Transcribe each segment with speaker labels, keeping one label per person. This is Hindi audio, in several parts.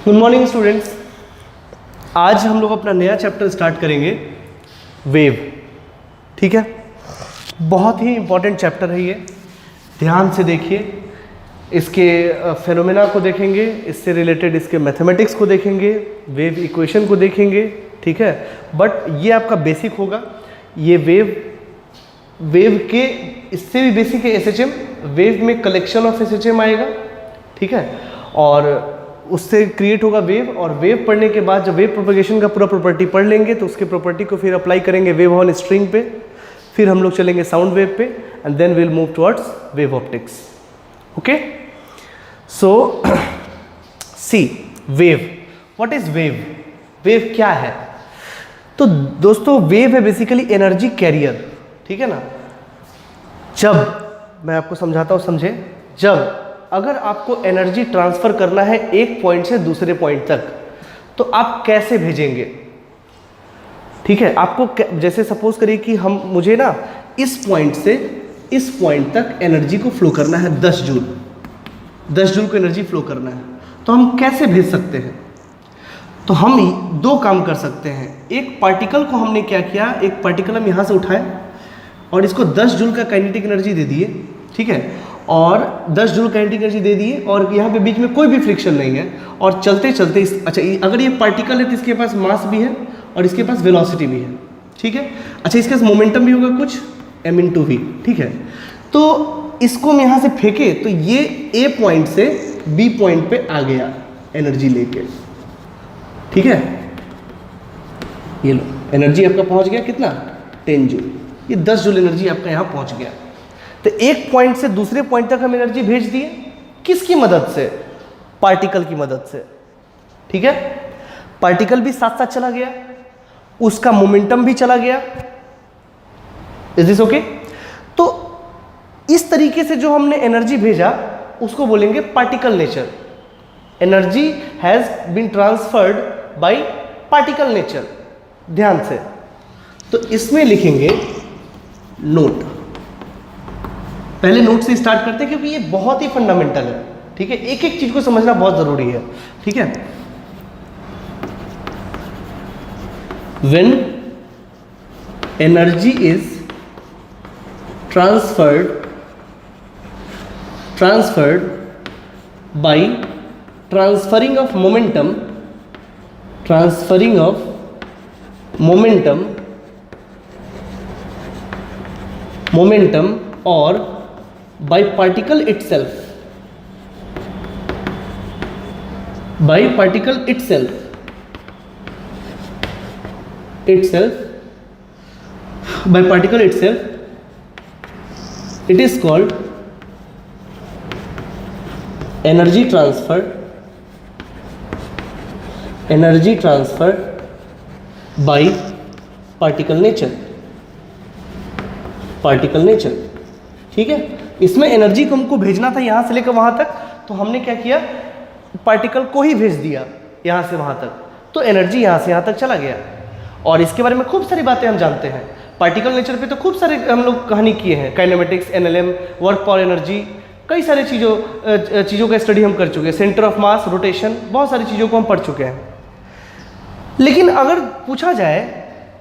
Speaker 1: Good morning students. आज हम लोग अपना नया चैप्टर स्टार्ट करेंगे, वेव। ठीक है, बहुत ही इंपॉर्टेंट चैप्टर है ये। ध्यान से देखिए, इसके फेनोमेना को देखेंगे, इससे रिलेटेड इसके मैथमेटिक्स को देखेंगे, वेव इक्वेशन को देखेंगे। ठीक है, बट ये आपका बेसिक होगा। ये वेव के इससे भी बेसिक है एसएचएम। वेव में कलेक्शन ऑफ एसएचएम आएगा। ठीक है, और उससे क्रिएट होगा वेव। और वेव पढ़ने के बाद जब वेव प्रोपगेशन का पूरा प्रॉपर्टी पढ़ लेंगे तो उसके प्रॉपर्टी को फिर अप्लाई करेंगे वेव ऑन स्ट्रिंग पे, फिर हम लोग चलेंगे साउंड वेव पे, and then will move towards wave optics. Okay, so see wave, what is wave? Wave क्या है? तो दोस्तों, वेव है बेसिकली एनर्जी कैरियर। ठीक है ना। जब मैं आपको समझाता हूँ, समझे। जब अगर आपको एनर्जी ट्रांसफर करना है एक पॉइंट से दूसरे पॉइंट तक, तो आप कैसे भेजेंगे? ठीक है, आपको जैसे सपोज करिए कि मुझे ना इस पॉइंट से इस पॉइंट तक एनर्जी को फ्लो करना है 10 जूल। 10 जूल को एनर्जी फ्लो करना है, तो हम कैसे भेज सकते हैं? तो हम दो काम कर सकते हैं। एक पार्टिकल को हमने क्या किया, एक पार्टिकल हम यहाँ से उठाए और इसको 10 जूल का काइनेटिक एनर्जी दे दिए। ठीक है, और 10 जूल काइनेटिक एनर्जी दे दिए, और यहाँ पे बीच में कोई भी फ्रिक्शन नहीं है, और चलते चलते अच्छा, अगर ये पार्टिकल है तो इसके पास मास भी है और इसके पास वेलोसिटी भी है। ठीक है, अच्छा, इसके पास मोमेंटम भी होगा कुछ m/v। ठीक है, तो इसको हम यहाँ से फेंके तो ये ए पॉइंट से बी पॉइंट पे आ गया एनर्जी लेके। ठीक है, ये लो, एनर्जी आपका पहुँच गया कितना, 10 जूल। ये 10 जूल एनर्जी आपका यहाँ पहुँच गया। तो एक पॉइंट से दूसरे पॉइंट तक हम एनर्जी भेज दिए, किसकी मदद से? पार्टिकल की मदद से। ठीक है, पार्टिकल भी साथ साथ चला गया, उसका मोमेंटम भी चला गया। Is this okay? तो इस तरीके से जो हमने एनर्जी भेजा उसको बोलेंगे particle nature. Energy has been transferred by particle nature. ध्यान से, तो इसमें लिखेंगे नोट। पहले नोट से स्टार्ट करते हैं क्योंकि ये बहुत ही फंडामेंटल है। ठीक है, एक एक चीज को समझना बहुत जरूरी है। ठीक है, when energy is transferred by transferring of momentum or by particle itself, it is called energy transfer by particle nature। ठीक है, इसमें एनर्जी को हमको भेजना था यहां से लेकर वहां तक, तो हमने क्या किया, पार्टिकल को ही भेज दिया यहां से वहां तक, तो एनर्जी यहां से यहां तक चला गया। और इसके बारे में खूब सारी बातें हम जानते हैं। पार्टिकल नेचर पे तो खूब सारे हम लोग कहानी किए हैं, kinematics, NLM, work for energy, कई सारे चीज़ों का स्टडी हम कर चुके हैं, सेंटर ऑफ मास, रोटेशन, बहुत सारी चीज़ों को हम पढ़ चुके हैं। लेकिन अगर पूछा जाए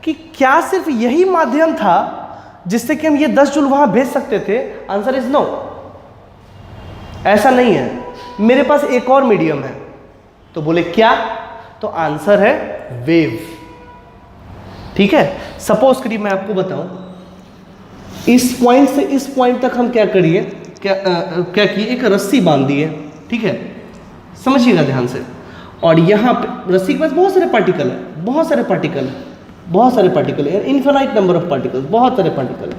Speaker 1: कि क्या सिर्फ यही माध्यम था जिससे कि हम ये 10 जूल वहां भेज सकते थे, आंसर इज नो। ऐसा नहीं है, मेरे पास एक और मीडियम है। तो बोले क्या? तो आंसर है वेव। ठीक है, सपोज करिए मैं आपको बताऊं, इस पॉइंट से इस पॉइंट तक हम क्या किए, एक रस्सी बांध दी है। ठीक है, समझिएगा ध्यान से। और यहाँ पे रस्सी के पास बहुत सारे पार्टिकल है, इनफाइनाइट नंबर ऑफ पार्टिकल, बहुत सारे पार्टिकल है।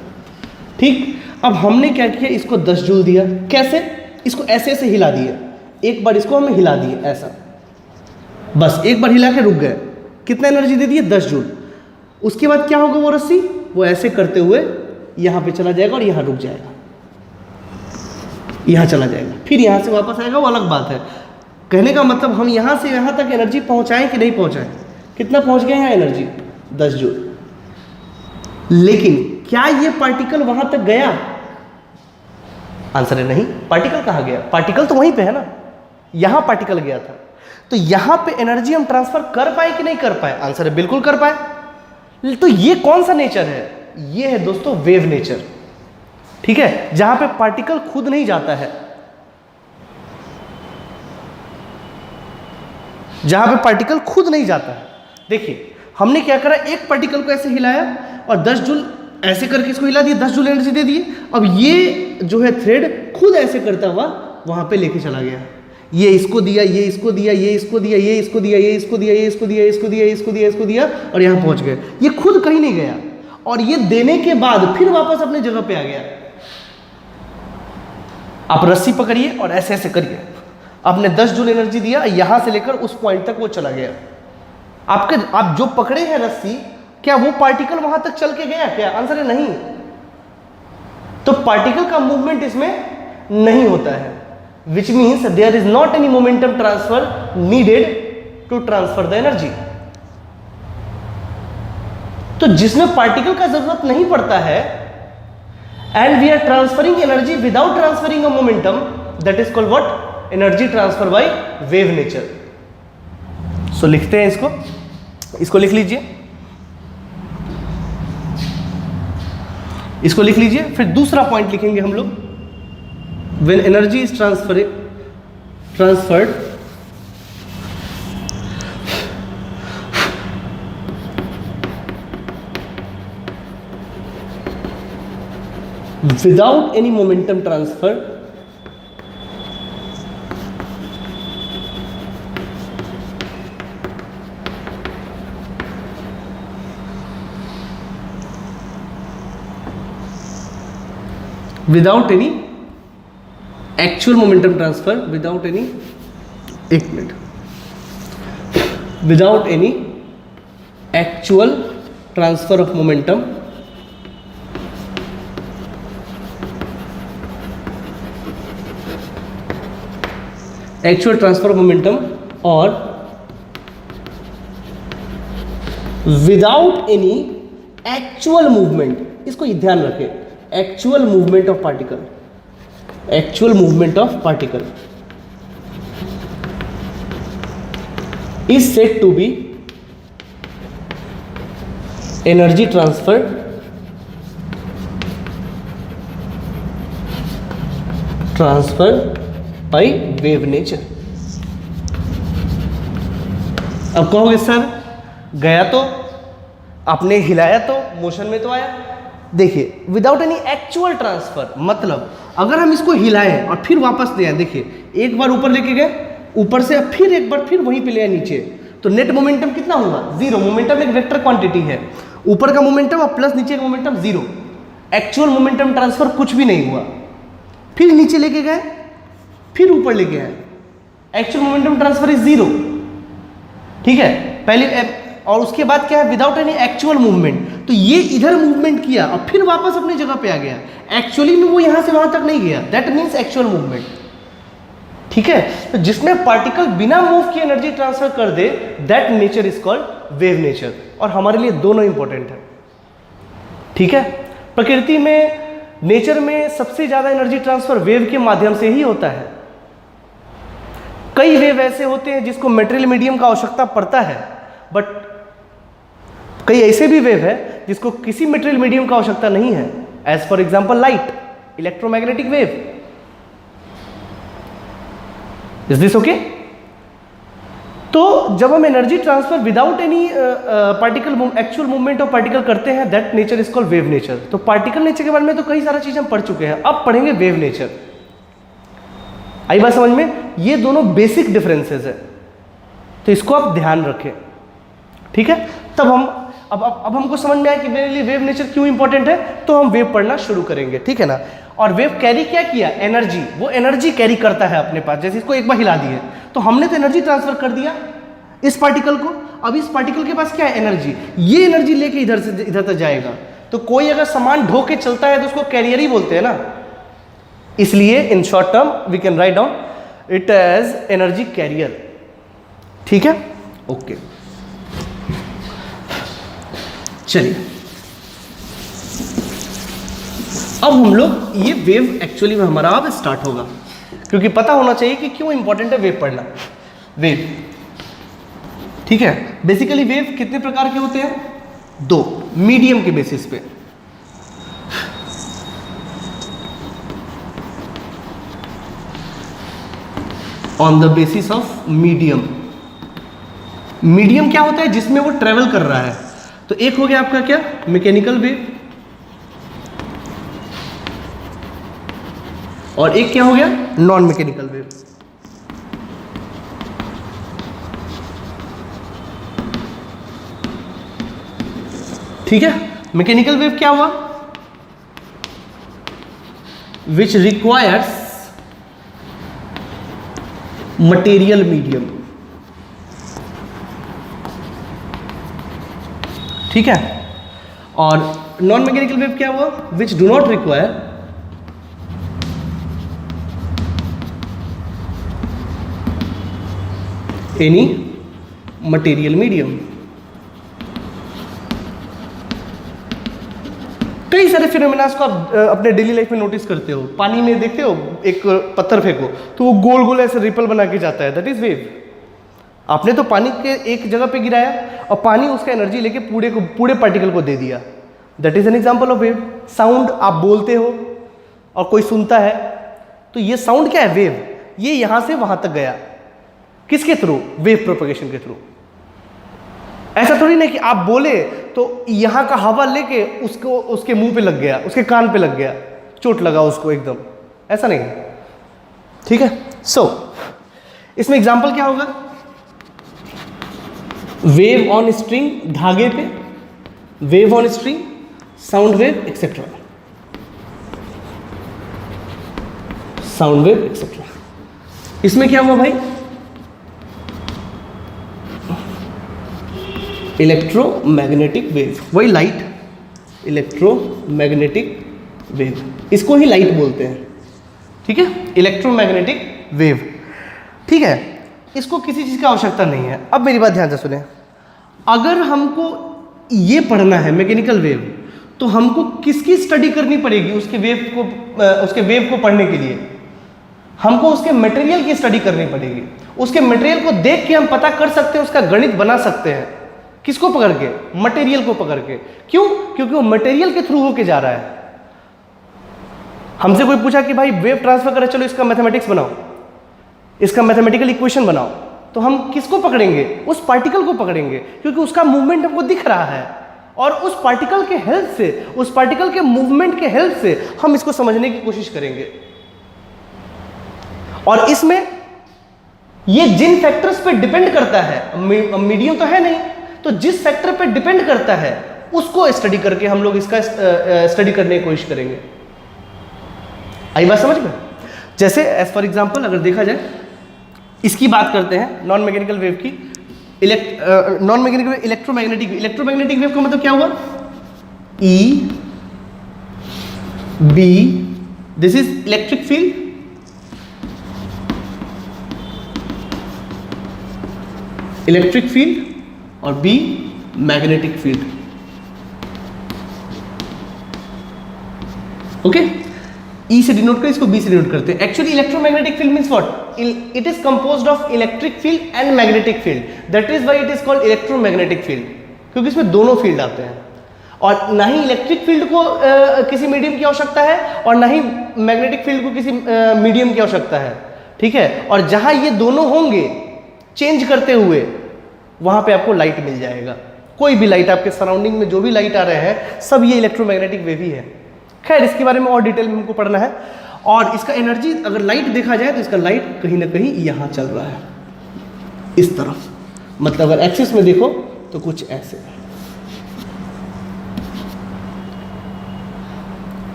Speaker 1: ठीक, अब हमने क्या किया, इसको 10 जूल दिया। कैसे? इसको ऐसे ऐसे हिला दिए, एक बार इसको हमें हिला दिए ऐसा, बस एक बार हिला के रुक गए। कितना एनर्जी दे दिए? 10 जूल। उसके बाद क्या होगा, वो रस्सी वो ऐसे करते हुए यहाँ पे चला जाएगा और यहाँ रुक जाएगा, यहाँ चला जाएगा, फिर यहाँ से वापस आएगा, वो अलग बात है। कहने का मतलब हम यहाँ से यहाँ तक एनर्जी पहुँचाएं कि नहीं पहुँचाएं? कितना पहुँच गया यहाँ एनर्जी? 10 जूल। लेकिन क्या ये पार्टिकल वहाँ तक गया? आंसर है नहीं। पार्टिकल कहाँ गया? पार्टिकल तो वहीं पे है ना, यहाँ पार्टिकल गया था। तो यहां पे एनर्जी हम ट्रांसफर कर पाए कि नहीं कर पाए? आंसर है बिल्कुल कर पाए। तो ये कौन सा नेचर है? ये है दोस्तों वेव नेचर। ठीक है, जहां पे पार्टिकल खुद नहीं जाता है, जहां पे पार्टिकल खुद नहीं जाता है। देखिए हमने क्या करा, एक पार्टिकल को ऐसे हिलाया और 10 जूल ऐसे करके इसको हिला दिया, 10 जूल एनर्जी दे दिए। अब ये जो है थ्रेड खुद ऐसे करता हुआ वहां पे लेके चला गया, ये इसको दिया, ये इसको दिया, ये इसको दिया, ये इसको दिया, ये इसको दिया, ये इसको दिया, इसको दिया, इसको दिया, इसको दिया, और यहां पहुंच गए। ये खुद कहीं नहीं गया, और ये देने के बाद फिर वापस अपने जगह पे आ गया। आप रस्सी पकड़िए और ऐसे ऐसे करिए, आपने 10 जूल एनर्जी दिया, यहां से लेकर उस पॉइंट तक वो चला गया। आप जो पकड़े हैं रस्सी, क्या वो पार्टिकल वहां तक चल के गया क्या? आंसर है नहीं। तो पार्टिकल का मूवमेंट इसमें नहीं होता है, which means there is not any momentum transfer needed to transfer the energy. तो जिसमें पार्टिकल का जरूरत नहीं पड़ता है and we are transferring energy without transferring a momentum, that is called what? Energy transfer by wave nature. So लिखते हैं इसको लिख लीजिए, इसको लिख लीजिए। फिर दूसरा पॉइंट लिखेंगे हम लोग, when energy is transferred without any momentum transfer, without any actual momentum transfer, without any, एक minute, without any actual transfer of momentum, actual transfer of momentum, और without any actual movement, इसको ध्यान रखें, actual movement of particle, actual movement of particle is said to be energy transfer by wave nature। अब कहोगे सर गया तो, आपने हिलाया तो, मोशन में तो आया। देखिए विदाउट एनी एक्चुअल ट्रांसफर, मतलब अगर हम इसको हिलाएं और फिर वापस ले आए, देखिए एक बार ऊपर लेके गए, ऊपर से फिर एक बार फिर वहीं पे ले आए नीचे, तो नेट मोमेंटम कितना होगा? जीरो। मोमेंटम एक वेक्टर क्वांटिटी है, ऊपर का मोमेंटम और प्लस नीचे का momentum zero. Actual momentum transfer कुछ भी नहीं हुआ। फिर नीचे लेके गए, फिर ऊपर लेके आए, actual momentum transfer is zero. ठीक है, पहले, और उसके बाद क्या है? Without any actual movement. तो ये इधर मूवमेंट किया और फिर वापस अपनी जगह पे आ गया, एक्चुअली में वो यहां से वहां तक नहीं गया, दैट मीन्स एक्चुअल मूवमेंट। ठीक है, तो जिसमें पार्टिकल बिना मूव किए एनर्जी ट्रांसफर कर दे, that nature is called wave nature. और हमारे लिए दोनों इंपॉर्टेंट है। ठीक है, प्रकृति में, नेचर में सबसे ज्यादा एनर्जी ट्रांसफर वेव के माध्यम से ही होता है। कई वेव ऐसे होते हैं जिसको मेटेरियल मीडियम का आवश्यकता पड़ता है, बट कई ऐसे भी वेव है जिसको किसी मेटेरियल मीडियम का आवश्यकता नहीं है, as for example light, electromagnetic wave. Is this okay? तो जब हम energy transfer without any particle actual movement of particle करते हैं, that nature is called wave nature. तो पार्टिकल नेचर के बारे में तो कई सारा चीज हम पढ़ चुके हैं, अब पढ़ेंगे वेव नेचर। आई बात समझ में? ये दोनों बेसिक डिफरेंसेस है, तो इसको आप ध्यान रखें। ठीक है, तब हम अब हमको समझ में आया कि मेरे लिए वेव नेचर क्यों इंपॉर्टेंट है, तो हम वेव पढ़ना शुरू करेंगे। ठीक है ना? और वेव कैरी क्या किया? एनर्जी। वो एनर्जी कैरी करता है अपने पास, जैसे इसको एक बार हिला दिए तो हमने तो एनर्जी ट्रांसफर कर दिया इस पार्टिकल को। अब इस पार्टिकल के पास क्या है? एनर्जी। ये एनर्जी लेके इधर से इधर तक जाएगा। तो कोई अगर सामान ढो के चलता है तो उसको कैरियर ही बोलते हैं ना, इसलिए in short term we can write down it as energy carrier. ठीक है, ओके। चलिए अब हम लोग ये वेव एक्चुअली में हमारा अब स्टार्ट होगा, क्योंकि पता होना चाहिए कि क्यों इंपॉर्टेंट है वेव पढ़ना। वेव। ठीक है, बेसिकली वेव कितने प्रकार के होते हैं? 2, मीडियम के बेसिस पे। On the basis of medium. Medium क्या होता है? जिसमें वो ट्रेवल कर रहा है। तो एक हो गया आपका क्या? मैकेनिकल वेव, और एक क्या हो गया? Non mechanical wave. ठीक है, मैकेनिकल वेव क्या हुआ? Which requires material medium. ठीक है, और नॉन मैकेनिकल वेव क्या हुआ? Which do not require any material medium. कई सारे फिनोमेना को आप अपने डेली लाइफ में नोटिस करते हो। पानी में देखते हो, एक पत्थर फेंको तो वो गोल गोल ऐसे रिपल बना के जाता है, दैट इज वेव। आपने तो पानी के एक जगह पे गिराया और पानी उसका एनर्जी लेके पूरे पार्टिकल को दे दिया, that is an example of wave. Sound आप बोलते हो और कोई सुनता है, तो ये साउंड क्या है? वेव। ये यहां से वहां तक गया, किसके थ्रू? वेव प्रोपगेशन के थ्रू। ऐसा थोड़ी नहीं कि आप बोले तो यहां का हवा लेके उसको उसके मुंह पे लग गया, उसके कान पे लग गया, चोट लगा उसको एकदम, ऐसा नहीं। ठीक है, सो इसमें एग्जांपल क्या होगा? वेव ऑन स्ट्रिंग, धागे पे, wave on string, sound wave etcetera, sound wave etcetera. इसमें क्या हुआ भाई? इलेक्ट्रोमैग्नेटिक वेव, वही लाइट, इलेक्ट्रोमैग्नेटिक वेव, इसको ही लाइट बोलते हैं। ठीक है, इलेक्ट्रोमैग्नेटिक वेव। ठीक है, इसको किसी चीज़ की आवश्यकता नहीं है। अब मेरी बात ध्यान से सुने, अगर हमको ये पढ़ना है मैकेनिकल वेव, तो हमको किसकी स्टडी करनी पड़ेगी? उसके वेव को पढ़ने के लिए हमको उसके मटेरियल की स्टडी करनी पड़ेगी। उसके मटेरियल को देख के हम पता कर सकते हैं, उसका गणित बना सकते हैं। किसको पकड़ के? मटेरियल को पकड़ के। क्यों? क्योंकि वो मटेरियल के थ्रू होके जा रहा है। हमसे कोई पूछा कि भाई वेव ट्रांसफर करे, चलो इसका मैथमेटिक्स बनाओ, इसका मैथमेटिकल इक्वेशन बनाओ, तो हम किसको पकड़ेंगे? उस पार्टिकल को पकड़ेंगे, क्योंकि उसका मूवमेंट हमको दिख रहा है, और उस पार्टिकल के हेल्प से, उस पार्टिकल के मूवमेंट के हेल्प से हम इसको समझने की कोशिश करेंगे। और इसमें ये जिन फैक्टर्स पे डिपेंड करता है, मीडियम तो है नहीं, तो जिस फैक्टर पे डिपेंड करता है उसको स्टडी करके हम लोग इसका स्टडी करने की कोशिश करेंगे। आई बात समझ में? जैसे एज फॉर एग्जांपल अगर देखा जाए, इसकी बात करते हैं नॉन मैकेनिकल वेव की। Non mechanical wave, electromagnetic. Electromagnetic wave का मतलब क्या हुआ? E B, this is electric field, electric field, और B magnetic field. Okay, E से डिनोट करें, इसको बी से डिनोट करते हैं। Actually electromagnetic field means what? It is composed of electric field and magnetic field, that is why it is called electromagnetic field, क्योंकि इसमें दोनों फील्ड आते हैं। और ना ही इलेक्ट्रिक फील्ड को किसी मीडियम की आवश्यकता है, और ना ही मैग्नेटिक फील्ड को किसी मीडियम की आवश्यकता है। ठीक है, और जहां ये दोनों होंगे चेंज करते हुए, वहां पे आपको लाइट मिल जाएगा। कोई भी लाइट, आपके सराउंडिंग में जो भी लाइट आ रहे हैं, सब ये इलेक्ट्रोमैग्नेटिक वेव ही है। खैर, इसके बारे में और डिटेल में हमको पढ़ना है। और इसका एनर्जी, अगर लाइट देखा जाए तो इसका लाइट कहीं ना कहीं यहां चल रहा है, इस तरफ। मतलब अगर एक्सिस में देखो तो कुछ ऐसे।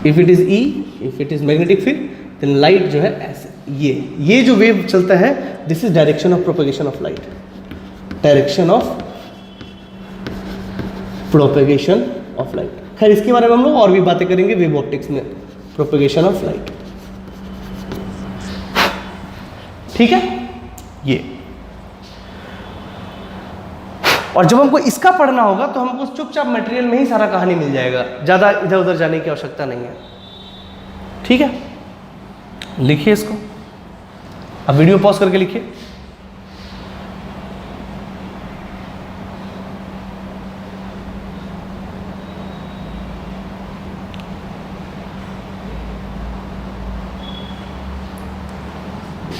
Speaker 1: If it is E, if it is magnetic field, then light जो है ऐसे, ये जो वेव चलता है, this is direction of propagation of light, direction of propagation of light. खैर, इसके बारे में हम लोग और भी बातें करेंगे वेव ऑप्टिक्स में, प्रोपेगेशन ऑफ लाइट। ठीक है, ये। और जब हमको इसका पढ़ना होगा तो हमको चुपचाप मटेरियल में ही सारा कहानी मिल जाएगा, ज़्यादा इधर उधर जाने की आवश्यकता नहीं है। ठीक है, लिखिए इसको, अब वीडियो पॉज करके लिखिए।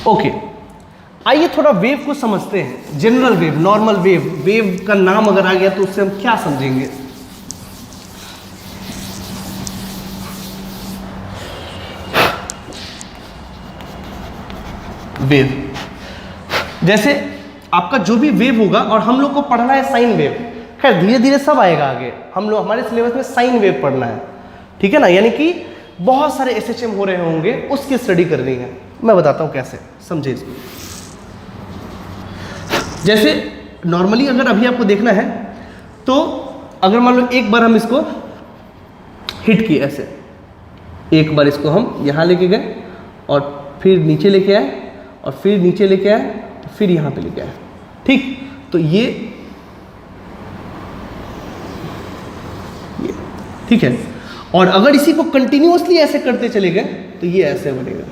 Speaker 1: ओके, आइए थोड़ा वेव को समझते हैं। General wave, normal wave, wave का नाम अगर आ गया तो उससे हम क्या समझेंगे? वेव, जैसे आपका जो भी वेव होगा, और हम लोग को पढ़ना है साइन वेव। खैर धीरे धीरे सब आएगा आगे, हम लोग हमारे सिलेबस में साइन वेव पढ़ना है, ठीक है ना। यानी कि बहुत सारे SHM हो रहे होंगे, उसकी स्टडी करनी है। मैं बताता हूं कैसे, समझे इसको। जैसे नॉर्मली अगर अभी आपको देखना है तो अगर मान लो एक बार हम इसको हिट किए ऐसे, एक बार इसको हम यहां लेके गए और फिर नीचे लेके आए और फिर नीचे लेके आए, फिर यहां पे लेके आए, ठीक। तो ये ठीक है। और अगर इसी को कंटिन्यूअसली ऐसे करते चले गए तो ये ऐसे बनेगा।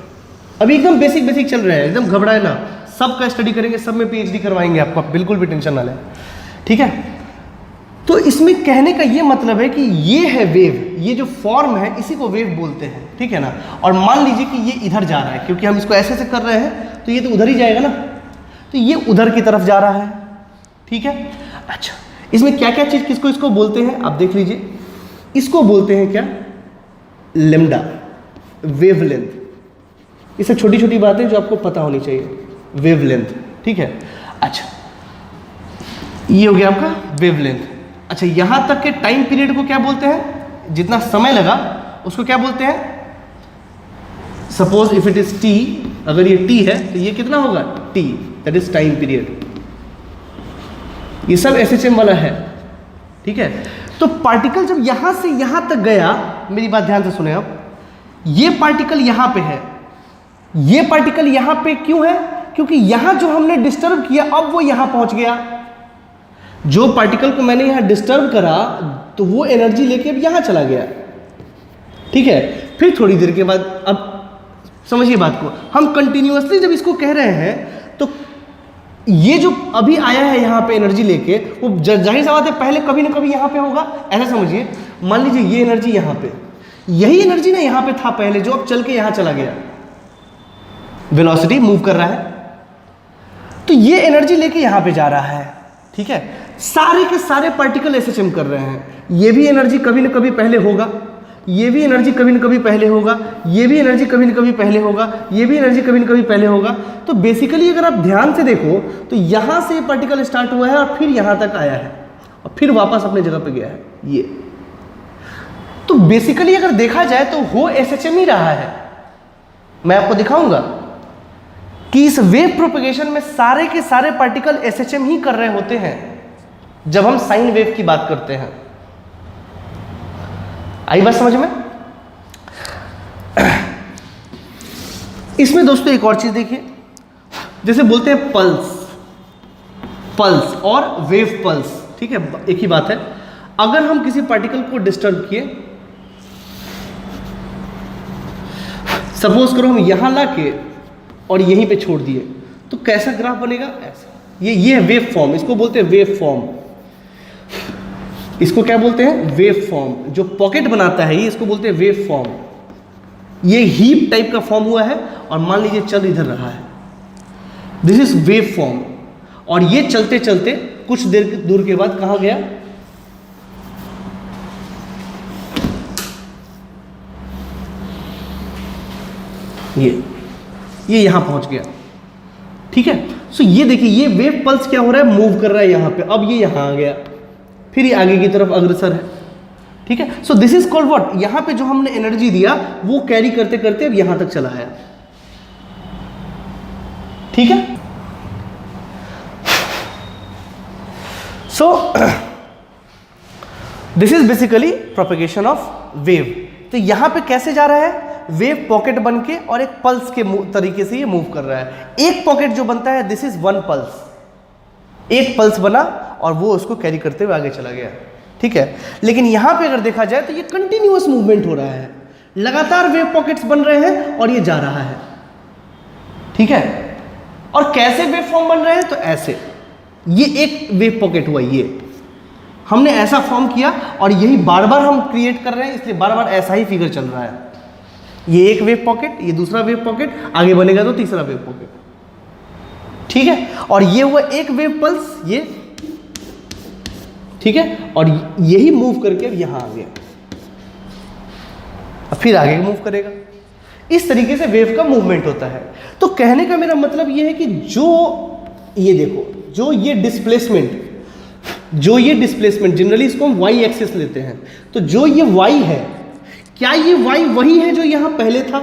Speaker 1: अभी एकदम बेसिक बेसिक चल रहा है, एकदम घबराए ना, सबका स्टडी करेंगे, सब में PhD करवाएंगे आपको, बिल्कुल भी टेंशन ना लें, ठीक है। तो इसमें कहने का ये मतलब है कि ये है वेव, ये जो फॉर्म है इसी को वेव बोलते हैं, ठीक है ना। और मान लीजिए कि ये इधर जा रहा है, क्योंकि हम इसको ऐसे से कर रहे हैं तो ये तो उधर ही जाएगा ना, तो ये उधर की तरफ जा रहा है, ठीक है। अच्छा, इसमें क्या क्या चीज किसको इसको बोलते हैं आप देख लीजिए। इसको बोलते हैं क्या? Lambda, wavelength. इससे छोटी छोटी बातें जो आपको पता होनी चाहिए, वेवलेंथ, ठीक है। अच्छा, ये हो गया आपका वेवलेंथ। अच्छा, यहां तक के टाइम पीरियड को क्या बोलते हैं? जितना समय लगा उसको क्या बोलते हैं? Suppose if it is T, अगर ये टी है तो ये कितना होगा? T, that is time period. ये सब SHM वाला है, ठीक है। तो पार्टिकल जब यहां से यहां तक गया, मेरी बात ध्यान से सुने आप, ये पार्टिकल यहां पे है, ये पार्टिकल यहां पे क्यों है? क्योंकि यहां जो हमने डिस्टर्ब किया अब वो यहां पहुंच गया। जो पार्टिकल को मैंने यहां डिस्टर्ब करा तो वो एनर्जी लेके अब यहां चला गया, ठीक है। फिर थोड़ी देर के बाद, अब समझिए बात को, हम कंटिन्यूअसली जब इसको कह रहे हैं तो ये जो अभी आया है यहाँ पे एनर्जी लेके, वो जाहिर सी बात है पहले कभी ना कभी यहाँ पे होगा। ऐसा समझिए, मान लीजिए ये एनर्जी यहाँ पे, यही एनर्जी ना यहाँ पे था पहले, जो अब चल के यहाँ चला गया, वेलोसिटी मूव कर रहा है, तो ये एनर्जी लेके यहाँ पे जा रहा है, ठीक है। सारे के सारे पार्टिकल SHM कर रहे हैं। ये भी एनर्जी कभी ना कभी पहले होगा, ये भी एनर्जी कभी न कभी पहले होगा, ये भी एनर्जी कभी न कभी पहले होगा, ये भी एनर्जी कभी न कभी पहले होगा। तो बेसिकली अगर आप ध्यान से देखो तो यहां से पार्टिकल स्टार्ट हुआ है और फिर यहां तक आया है और फिर वापस अपने जगह पे गया है ये। तो बेसिकली अगर देखा जाए तो हो SHM ही रहा है। मैं आपको दिखाऊंगा कि इस वेव प्रोपेगेशन में सारे के सारे पार्टिकल SHM ही कर रहे होते हैं जब हम साइन वेव की बात करते हैं। आई बात समझ में? इसमें दोस्तों एक और चीज देखिए, जैसे बोलते हैं पल्स, पल्स और वेव पल्स, ठीक है, एक ही बात है। अगर हम किसी पार्टिकल को डिस्टर्ब किए, सपोज करो हम यहां लाके और यहीं पे छोड़ दिए, तो कैसा ग्राफ बनेगा? ऐसा। ये है वेव फॉर्म, इसको बोलते हैं वेव फॉर्म। इसको क्या बोलते हैं? Wave form. जो पॉकेट बनाता है ये, इसको बोलते हैं वेव फॉर्म। ये हीप टाइप का फॉर्म हुआ है और मान लीजिए चल इधर रहा है, दिस इज वेव फॉर्म। और ये चलते चलते कुछ देर दूर के बाद कहां गया? ये यहां पहुंच गया, ठीक है। सो ये देखिए, ये वेव पल्स क्या हो रहा है? मूव कर रहा है यहां पे, अब ये यहां आ गया, फिर ये आगे की तरफ अग्रसर है, ठीक है। So this is called what? यहां पे जो हमने एनर्जी दिया वो कैरी करते करते अब यहां तक चला है, ठीक है। So this is basically propagation of wave. तो यहां पे कैसे जा रहा है? वेव पॉकेट बन के और एक पल्स के तरीके से ये मूव कर रहा है। एक पॉकेट जो बनता है, दिस इज वन पल्स, एक पल्स बना और वो उसको कैरी करते हुए आगे चला गया, ठीक है। लेकिन यहां पे अगर देखा जाए तो ये कंटिन्यूअस मूवमेंट हो रहा है, लगातार वेव पॉकेट्स बन रहे हैं और ये जा रहा है, ठीक है। और कैसे वेव फॉर्म बन रहे हैं? तो ऐसे, ये एक वेव पॉकेट हुआ, ये हमने ऐसा फॉर्म किया और यही बार बार हम क्रिएट कर रहे हैं, इसलिए बार बार ऐसा ही फिगर चल रहा है, ये एक वेव पॉकेट, ये दूसरा वेव पॉकेट, आगे बनेगा तो तीसरा वेव पॉकेट, ठीक है। और ये हुआ एक वेव पल्स, ये ठीक है, और यही मूव करके अब यहां आ गया, अब फिर आगे मूव करेगा। इस तरीके से वेव का मूवमेंट होता है। तो कहने का मेरा मतलब ये है कि जो ये देखो, जो ये डिस्प्लेसमेंट जनरली इसको हम वाई एक्सिस लेते हैं, तो जो ये वाई है, क्या ये वाई वही है जो यहां पहले था?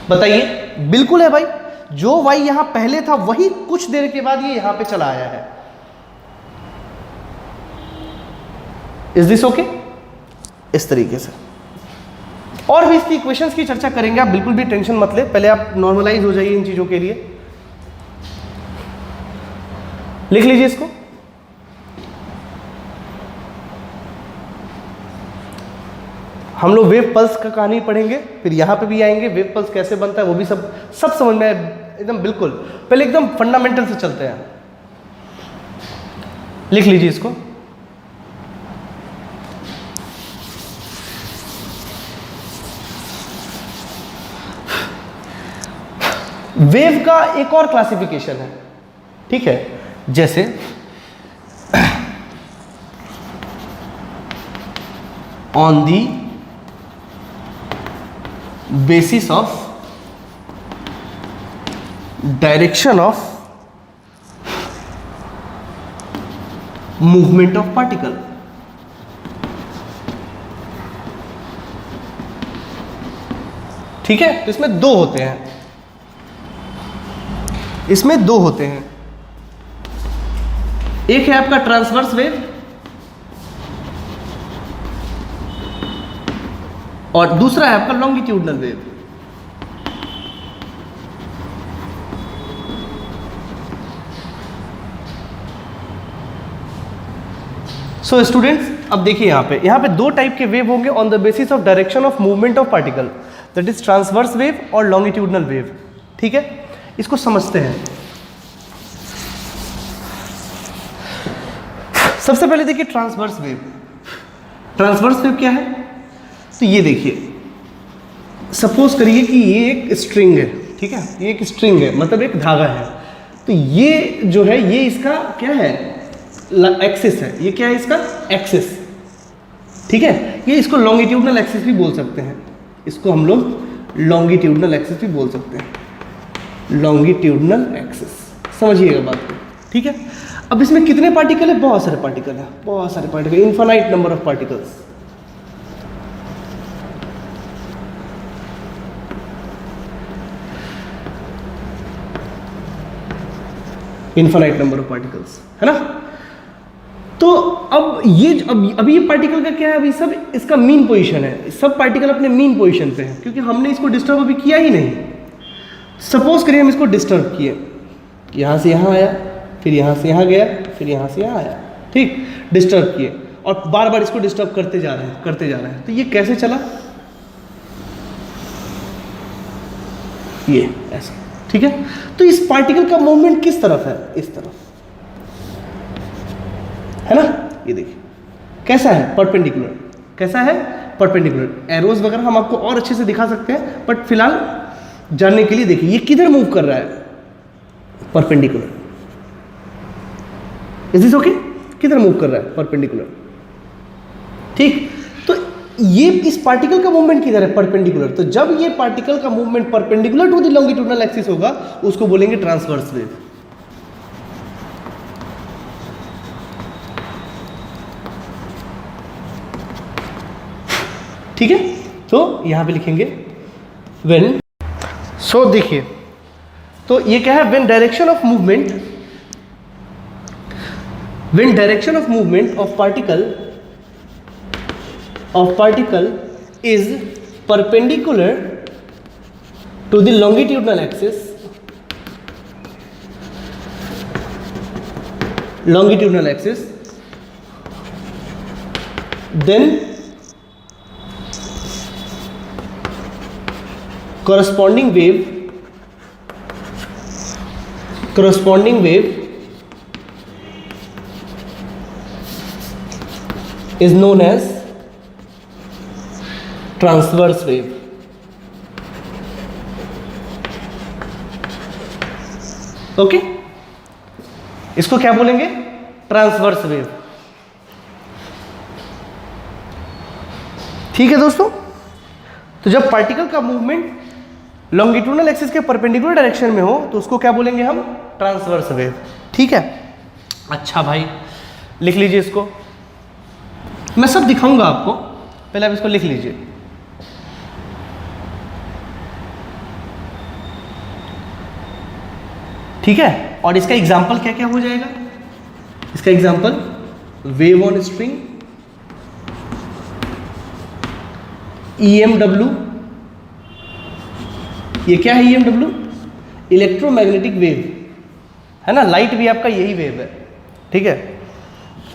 Speaker 1: बताइए। बिल्कुल है भाई, जो वाई यहां पहले था वही कुछ देर के बाद ये यहां पे चला आया है। Is this okay? इस तरीके से और भी इसकी इक्वेशंस की चर्चा करेंगे, आप बिल्कुल भी टेंशन मत ले, पहले आप नॉर्मलाइज हो जाइए इन चीजों के लिए। लिख लीजिए इसको। हम लोग वेव पल्स का कहानी पढ़ेंगे, फिर यहां पे भी आएंगे, वेव पल्स कैसे बनता है वो भी सब समझ में एकदम बिल्कुल। पहले एकदम फंडामेंटल से चलते हैं। लिख लीजिए इसको। वेव का एक और क्लासिफिकेशन है, ठीक है, जैसे on the basis of direction of movement of particle. ठीक है, तो इसमें दो होते हैं, इसमें दो होते हैं। एक है आपका ट्रांसवर्स वेव और दूसरा है आपका लॉन्गिट्यूडनल वेव। सो स्टूडेंट्स, अब देखिए यहां पे दो टाइप के वेव होंगे on the basis of direction of movement of particle, that is transverse wave और लॉन्गिट्यूडनल वेव। ठीक है, इसको समझते हैं। सबसे पहले देखिए ट्रांसवर्स वेव। ट्रांसवर्स वेव क्या है? तो ये देखिए, सपोज करिए कि ये एक स्ट्रिंग है, ठीक है, ये एक स्ट्रिंग है, मतलब एक धागा है। तो ये जो है ये इसका क्या है? एक्सिस है। ये क्या है? इसका एक्सिस। ठीक है, ये इसको लॉन्गिट्यूडनल एक्सिस भी बोल सकते हैं, इसको हम लोग लॉन्गिट्यूडनल एक्सिस भी बोल सकते हैं, लॉन्गिट्यूडनल एक्सिस। समझिएगा बात को, ठीक है। अब इसमें कितने पार्टिकल है? बहुत सारे पार्टिकल है, बहुत सारे particle, infinite number of particles. Infinite number of particles, है ना। तो अब ये अभी ये पार्टिकल का क्या है? अभी सब इसका मीन पोजीशन है, सब पार्टिकल अपने मीन पोजीशन पे है, क्योंकि हमने इसको डिस्टर्ब अभी किया ही नहीं। सपोज करिए हम इसको डिस्टर्ब किए, यहां से यहां आया, फिर यहां से यहां गया, फिर यहां से यहां आया, ठीक, डिस्टर्ब किए और बार बार इसको डिस्टर्ब करते जा रहे हैं, तो ये कैसे चला? ये ऐसा, ठीक है। तो इस पार्टिकल का मूवमेंट किस तरफ है? इस तरफ, है ना। ये देखिए कैसा है? परपेंडिकुलर। कैसा है? परपेंडिकुलर। एरोज वगैरह हम आपको और अच्छे से दिखा सकते हैं, बट फिलहाल जानने के लिए देखिए ये किधर मूव कर रहा है? परपेंडिकुलर। Is this okay? किधर मूव कर रहा है? परपेंडिकुलर, ठीक। तो ये इस पार्टिकल का मूवमेंट किधर है? परपेंडिकुलर। तो जब ये पार्टिकल का movement perpendicular to the longitudinal axis होगा, उसको बोलेंगे ट्रांसवर्स वेव। ठीक है, तो यहां पे लिखेंगे व्हेन। सो देखिए, तो ये क्या है? When direction of movement, when direction of movement of particle is perpendicular to the longitudinal axis, then corresponding wave is known as transverse wave. Okay, इसको क्या बोलेंगे? Transverse wave. ठीक है दोस्तों, तो जब पार्टिकल का मूवमेंट लॉन्गिट्यूडनल एक्सिस के परपेंडिकुलर डायरेक्शन में हो तो उसको क्या बोलेंगे हम? Transverse wave. ठीक है, अच्छा भाई लिख लीजिए इसको, मैं सब दिखाऊंगा आपको, पहले आप इसको लिख लीजिए। ठीक है, और इसका एग्जाम्पल क्या क्या हो जाएगा? इसका example wave on string, EMW। ये क्या है EMW? इलेक्ट्रोमैग्नेटिक वेव है ना, लाइट भी आपका यही वेव है। ठीक है,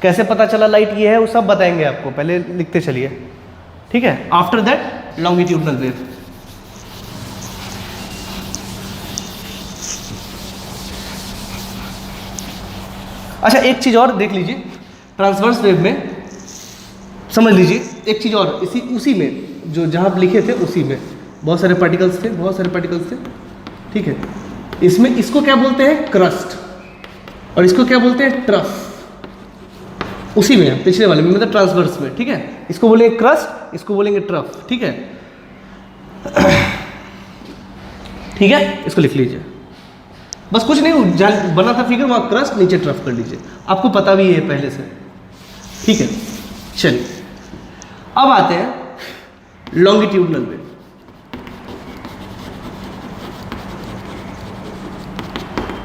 Speaker 1: कैसे पता चला लाइट ये है वो सब बताएंगे आपको, पहले लिखते चलिए। ठीक है, आफ्टर दैट लॉन्गिट्यूडनल वेव। अच्छा एक चीज और देख लीजिए, ट्रांसवर्स वेव में समझ लीजिए एक चीज और, उसी में जो जहां आप लिखे थे उसी में बहुत सारे पार्टिकल्स थे। ठीक है, इसमें इसको क्या बोलते हैं? क्रस्ट, और इसको क्या बोलते हैं? ट्रफ। उसी में पिछले वाले में मतलब ट्रांसवर्स में। ठीक है, इसको बोलेंगे क्रस्ट, इसको बोलेंगे ट्रफ। ठीक है, ठीक है, इसको लिख लीजिए, बस कुछ नहीं बना था फिगर, वहां क्रस्ट नीचे ट्रफ कर लीजिए, आपको पता भी है पहले से। ठीक है, चलिए अब आते हैं लॉन्गिट्यूडनल वेव।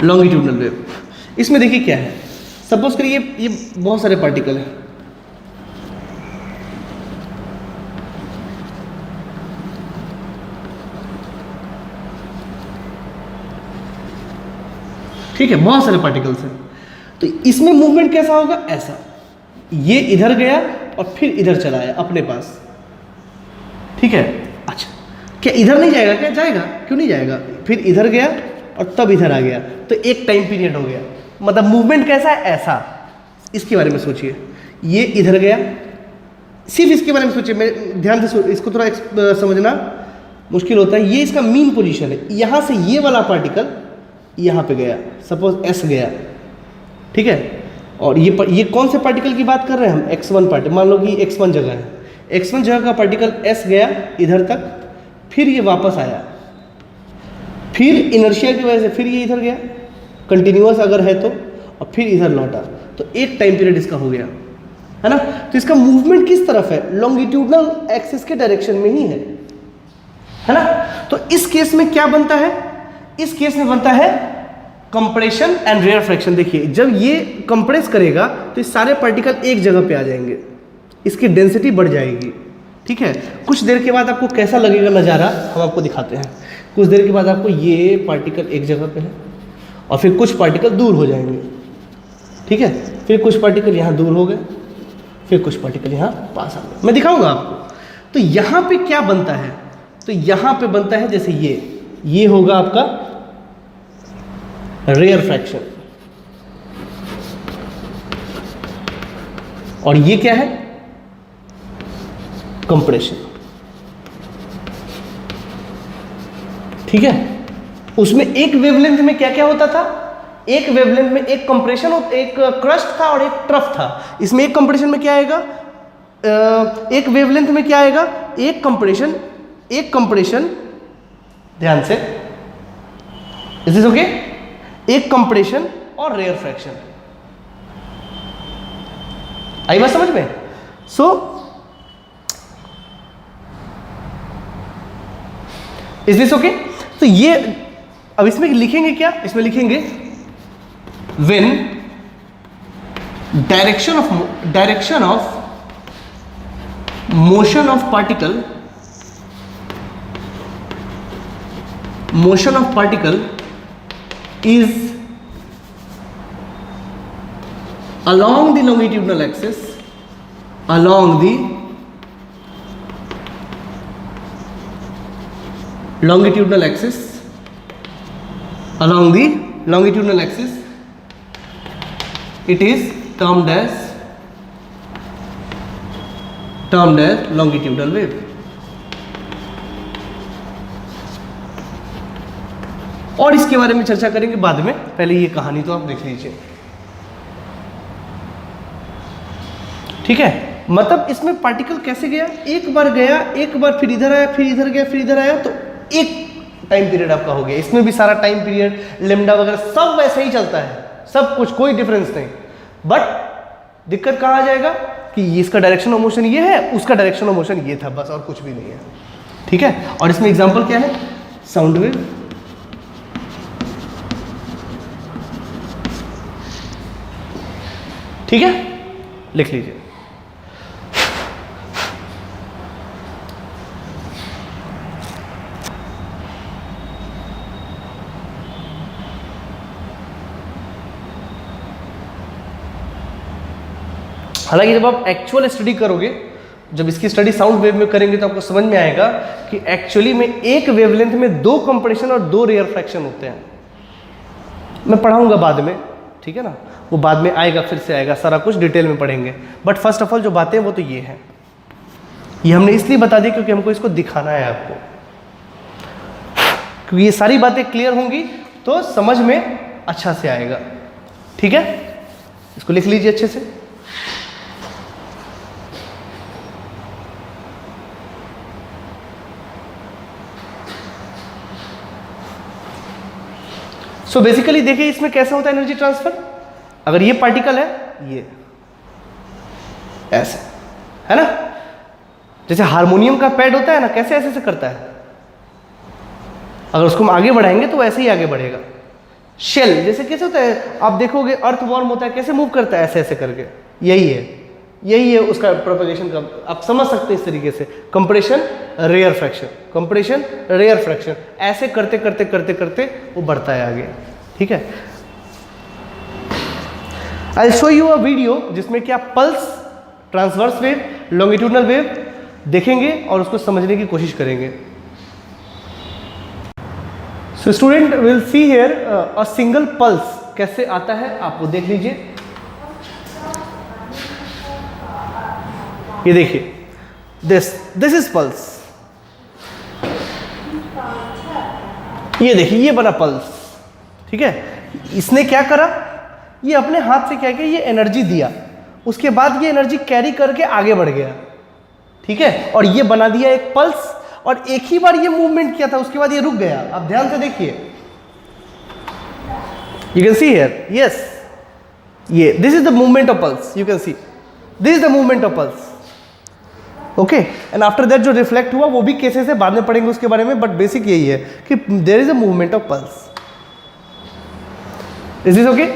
Speaker 1: लॉन्गिट्यूडनल वेव, इसमें देखिए क्या है, सपोज करिए ये बहुत सारे पार्टिकल हैं। ठीक है, बहुत सारे पार्टिकल्स हैं, तो इसमें मूवमेंट कैसा होगा? ऐसा, ये इधर गया और फिर इधर चला आया अपने पास। ठीक है, अच्छा क्या इधर नहीं जाएगा? क्या जाएगा, क्यों नहीं जाएगा? फिर इधर गया और तब इधर आ गया, तो एक टाइम पीरियड हो गया। मतलब मूवमेंट कैसा है? ऐसा। इसके बारे में सोचिए, ये इधर गया, सिर्फ इसके बारे में सोचिए, मैं ध्यान से इसको थोड़ा समझना मुश्किल होता है। ये इसका मीन पोजीशन है, यहाँ से ये वाला पार्टिकल यहाँ पे गया, सपोज S गया। ठीक है, और ये कौन से पार्टिकल की बात कर रहे हैं हम? x1 पार्टिकल, मान लो कि x1 जगह है, x1 जगह का पार्टिकल S गया इधर तक, फिर ये वापस आया, फिर इनर्शिया की वजह से फिर ये इधर गया, कंटिन्यूअस अगर है तो, और फिर इधर लौटा, तो एक टाइम पीरियड इसका हो गया, है ना। तो इसका मूवमेंट किस तरफ है? लॉन्गिट्यूडनल एक्सिस के डायरेक्शन में ही है ना। तो इस केस में क्या बनता है? इस केस में बनता है कंप्रेशन एंड रेयरफैक्शन। देखिए जब ये कंप्रेस करेगा तो ये सारे पार्टिकल एक जगह पे आ जाएंगे, इसकी डेंसिटी बढ़ जाएगी। ठीक है, कुछ देर के बाद आपको कैसा लगेगा नज़ारा हम आपको दिखाते हैं। कुछ देर के बाद आपको ये पार्टिकल एक जगह पे है और फिर कुछ पार्टिकल दूर हो जाएंगे। ठीक है, फिर कुछ पार्टिकल यहाँ दूर हो गए, फिर कुछ पार्टिकल यहाँ पास आ गए, मैं दिखाऊंगा आपको। तो यहाँ पे क्या बनता है? तो यहाँ पे बनता है जैसे ये होगा आपका रेयर फ्रैक्शन, और ये क्या है? कंप्रेशन। ठीक है, उसमें एक वेवलेंथ में क्या क्या होता था? एक वेवलेंथ में एक कंप्रेशन, एक क्रस्ट था और एक ट्रफ था। इसमें एक कंप्रेशन में क्या आएगा? एक वेवलेंथ में क्या आएगा? एक कंप्रेशन, ध्यान से, इज दिस ओके? एक कंप्रेशन और रेयर फ्रैक्शन। आई बात समझ में? So is this okay? तो ये अब इसमें लिखेंगे क्या? इसमें लिखेंगे when direction of motion of particle is along the longitudinal axis, along the longitudinal axis, it is termed as longitudinal wave. और इसके बारे में चर्चा करेंगे बाद में, पहले ये कहानी तो आप देख लीजिए। ठीक है, मतलब इसमें पार्टिकल कैसे गया, एक बार गया, एक बार फिर इधर आया, फिर इधर गया, फिर इधर आया, तो एक टाइम पीरियड आपका हो गया। इसमें भी सारा टाइम पीरियड, लेमडा वगैरह सब वैसे ही चलता है, सब कुछ, कोई डिफरेंस नहीं। बट दिक्कत कहाँ आ जाएगा कि इसका डायरेक्शन ऑफ मोशन ये है, उसका डायरेक्शन ऑफ मोशन ये था, बस और कुछ भी नहीं है। ठीक है, और इसमें एग्जांपल क्या है, साउंड वेव, ठीक है, लिख लीजिए। हालांकि जब आप एक्चुअल स्टडी करोगे, जब इसकी स्टडी साउंड वेव में करेंगे तो आपको समझ में आएगा कि एक्चुअली में एक वेवलेंथ में 2 कंप्रेशन और 2 रेयर फ्रैक्शन होते हैं। मैं पढ़ाऊंगा बाद में, ठीक है ना, वो बाद में आएगा, फिर से आएगा, सारा कुछ डिटेल में पढ़ेंगे। बट फर्स्ट ऑफ ऑल जो बातें हैं वो तो ये हैं, ये हमने इसलिए बता दी क्योंकि हमको इसको दिखाना है आपको, क्योंकि ये सारी बातें क्लियर होंगी तो समझ में अच्छा से आएगा। ठीक है, इसको लिख लीजिए अच्छे से। सो बेसिकली देखिए इसमें कैसे होता है एनर्जी ट्रांसफर। अगर ये पार्टिकल है, ये ऐसे है ना, जैसे हारमोनियम का पैड होता है ना, कैसे ऐसे से करता है, अगर उसको हम आगे बढ़ाएंगे तो वैसे ही आगे बढ़ेगा। शेल जैसे कैसे होता है, आप देखोगे अर्थ वॉर्म होता है, कैसे मूव करता है, ऐसे ऐसे करके, यही है उसका प्रोपेगेशन का, आप समझ सकते हैं इस तरीके से। Compression rarefaction, compression rarefaction, ऐसे करते करते करते करते वो बढ़ता है आगे। ठीक है, I show you a video जिसमें कि आप pulse, transverse wave, longitudinal wave देखेंगे और उसको समझने की कोशिश करेंगे। So student will see here a single pulse कैसे आता है, आप वो देख लीजिए। ये देखिए, दिस इज पल्स, ये देखिए ये बना पल्स। ठीक है, इसने क्या करा, ये अपने हाथ से क्या किया, ये एनर्जी दिया, उसके बाद ये एनर्जी कैरी करके आगे बढ़ गया। ठीक है, और ये बना दिया एक पल्स, और एक ही बार ये मूवमेंट किया था, उसके बाद ये रुक गया। आप ध्यान से देखिए, you can see here, yes, ये this is the movement of pulse, you can see this is the movement of pulse. Okay, and after that जो रिफ्लेक्ट हुआ वो भी केसेस है, बाद में पढ़ेंगे उसके बारे में, बट बेसिक यही है कि there is a movement of pulse. Is this okay?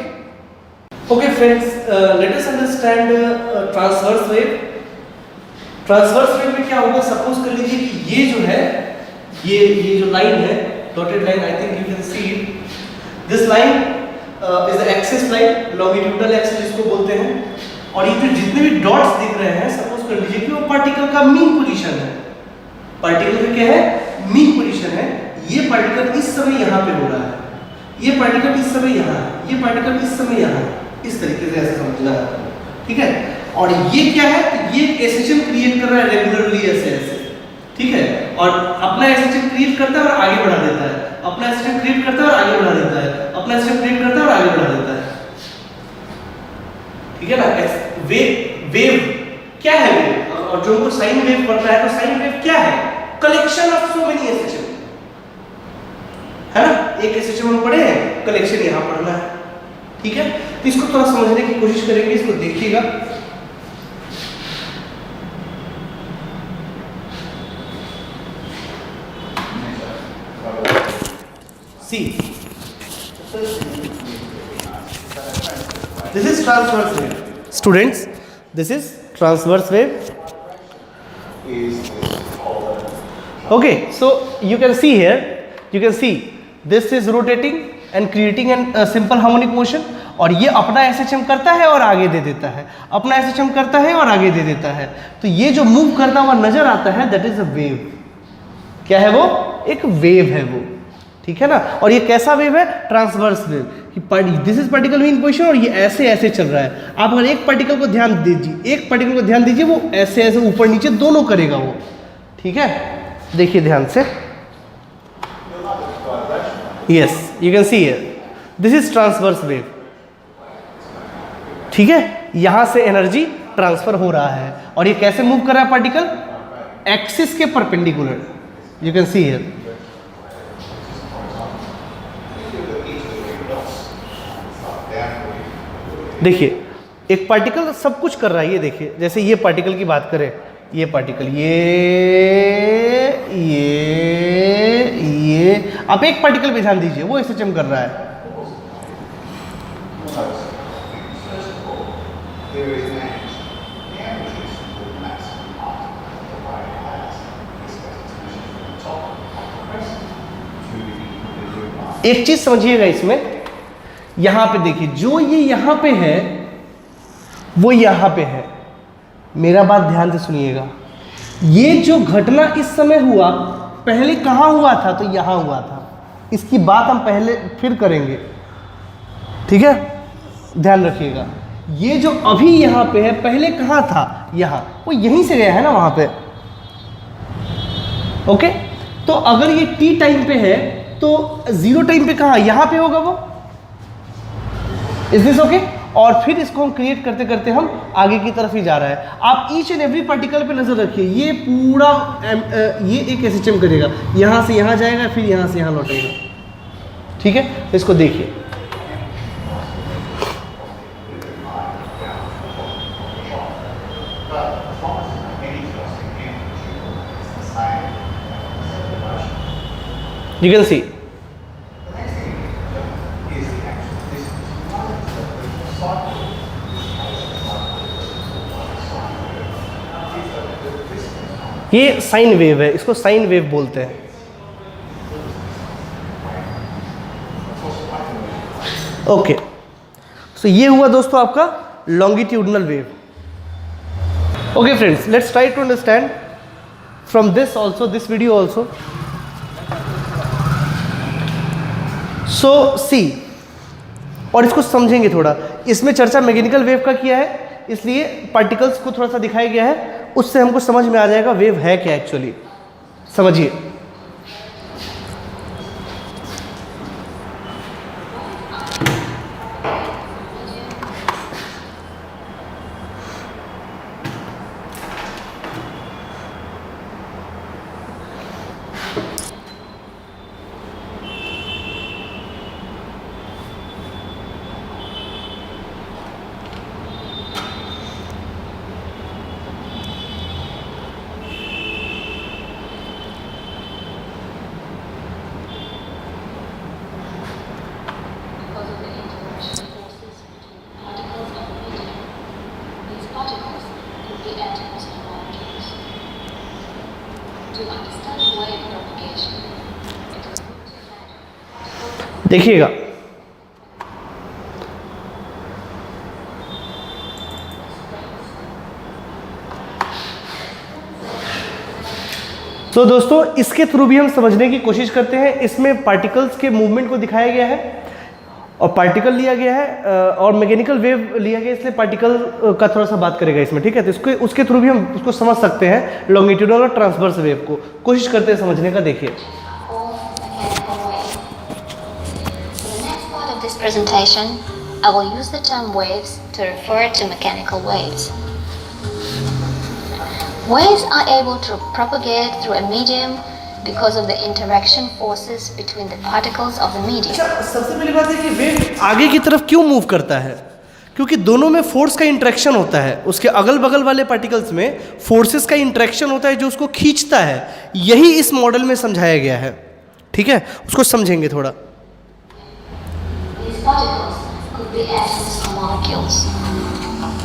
Speaker 1: Okay friends, let us understand transverse wave. Transverse wave में क्या होगा, सपोज कर लीजिए कि ये जो है, ये जो लाइन है, dotted line, I think you can see it, this line is the axis line, longitudinal axis जिसको बोलते हैं, और ये जो जितने भी डॉट्स दिख रहे हैं, सपोज कर लीजिए कि वो पार्टिकल का मीन पोजीशन है। पार्टिकल का क्या है, मीन पोजीशन है। ये पार्टिकल इस समय यहाँ पे हो रहा है, ये पार्टिकल इस समय यहाँ है, ये पार्टिकल इस समय यहाँ है, इस तरीके से ऐसे समझना है। ठीक है, और ये क्या है, ये एसएचएम क्रिएट कर रहा है रेगुलरली ऐसे ऐसे। ठीक है, और अपना एसएचएम क्रिएट करता है और आगे बढ़ा देता है, अपना एसएचएम क्रिएट करता है और आगे बढ़ा देता है, अपना एसएचएम क्रिएट करता है और आगे बढ़ा देता है। ठीक है ना, वेव क्या है वेव, और जो हमको साइन वेव पढ़ना है, तो साइन वेव क्या है, collection of so many SHM, है ना, एक एसएचएम हम पढ़े हैं, कलेक्शन यहाँ पढ़ना है। ठीक है, तो इसको थोड़ा समझने की कोशिश करेंगे, इसको देखिएगा। सी, this is transverse wave. Students, this is transverse wave. Okay, so you can see here, you can see this is rotating and creating a simple harmonic motion, और ये अपना SHM करता है और आगे दे देता है, अपना SHM करता है और आगे दे देता है। तो ये जो मूव करता हुआ नजर आता है, that is a wave। क्या है वो, एक वेव है वो। ठीक है ना, और ये कैसा वेव है, ट्रांसवर्स वेव, कि this is particle mean position, और ये ऐसे ऐसे चल रहा है। आप अगर एक पार्टिकल को ध्यान दीजिए, एक पार्टिकल को ध्यान दीजिए, वो ऐसे ऐसे ऊपर नीचे दोनों करेगा वो। ठीक है, देखिए ध्यान से, yes, you can see here, this is transverse wave. ठीक है, यहां से एनर्जी ट्रांसफर हो रहा है और ये कैसे मूव कर रहा है पार्टिकल? एक्सिस के perpendicular, you can see here. देखिए एक पार्टिकल सब कुछ कर रहा है, ये देखिए, जैसे ये पार्टिकल की बात करें, ये पार्टिकल ये आप एक पार्टिकल पे ध्यान दीजिए, वो SHM कर रहा है। एक चीज समझिएगा इसमें, यहां पे देखिए, जो ये यहां पे है वो यहां पे है। मेरा बात ध्यान से सुनिएगा, ये जो घटना इस समय हुआ पहले कहां हुआ था? तो यहां हुआ था। इसकी बात हम पहले फिर करेंगे, ठीक है, ध्यान रखिएगा। ये जो अभी यहां पे है पहले कहां था? यहां, वो यहीं से गया है ना वहां पे। ओके, तो अगर ये t टाइम पे है तो 0 टाइम पे कहां? यहां पे होगा वो। Is this okay? और फिर इसको हम क्रिएट करते करते हम आगे की तरफ ही जा रहा है। आप ईच एंड एवरी पार्टिकल पे नजर रखिए, ये पूरा ये एक SHM करेगा, यहां से यहां जाएगा, फिर यहां से यहां लौटेगा। ठीक है, तो इसको देखिए, you can see ये साइन वेव है, इसको साइन वेव बोलते हैं। ओके, सो ये हुआ दोस्तों आपका longitudinal wave. Okay friends, let's try to understand from this also, this video also. So see, और इसको समझेंगे थोड़ा। इसमें चर्चा मैकेनिकल वेव का किया है, इसलिए पार्टिकल्स को थोड़ा सा दिखाया गया है, उससे हमको समझ में आ जाएगा वेव है क्या एक्चुअली। समझिए, देखिएगा, तो दोस्तों इसके थ्रू भी हम समझने की कोशिश करते हैं। इसमें पार्टिकल्स के मूवमेंट को दिखाया गया है और पार्टिकल लिया गया है और मैकेनिकल वेव लिया गया, इसलिए पार्टिकल का थोड़ा सा बात करेगा इसमें। ठीक है, तो इसको उसके थ्रू भी हम उसको समझ सकते हैं, लॉन्गिट्यूडनल और ट्रांसवर्स वेव को कोशिश करते हैं समझने का। देखिए,
Speaker 2: this presentation, I will use the term waves to refer to mechanical waves. Waves are able to propagate through a medium because of the interaction forces between the particles of the medium.
Speaker 1: सबसे पहली बात है कि वेव आगे की तरफ क्यों मूव करता है? क्योंकि दोनों में फोर्स का इंटरेक्शन होता है। उसके अगल बगल वाले पार्टिकल्स में फोर्सेस का इंटरेक्शन होता है जो उसको खींचता है। यही इस मॉडल में समझाया गया है। ठीक है, उसको समझेंगे थोड़ा।
Speaker 2: Particles could be atoms or molecules.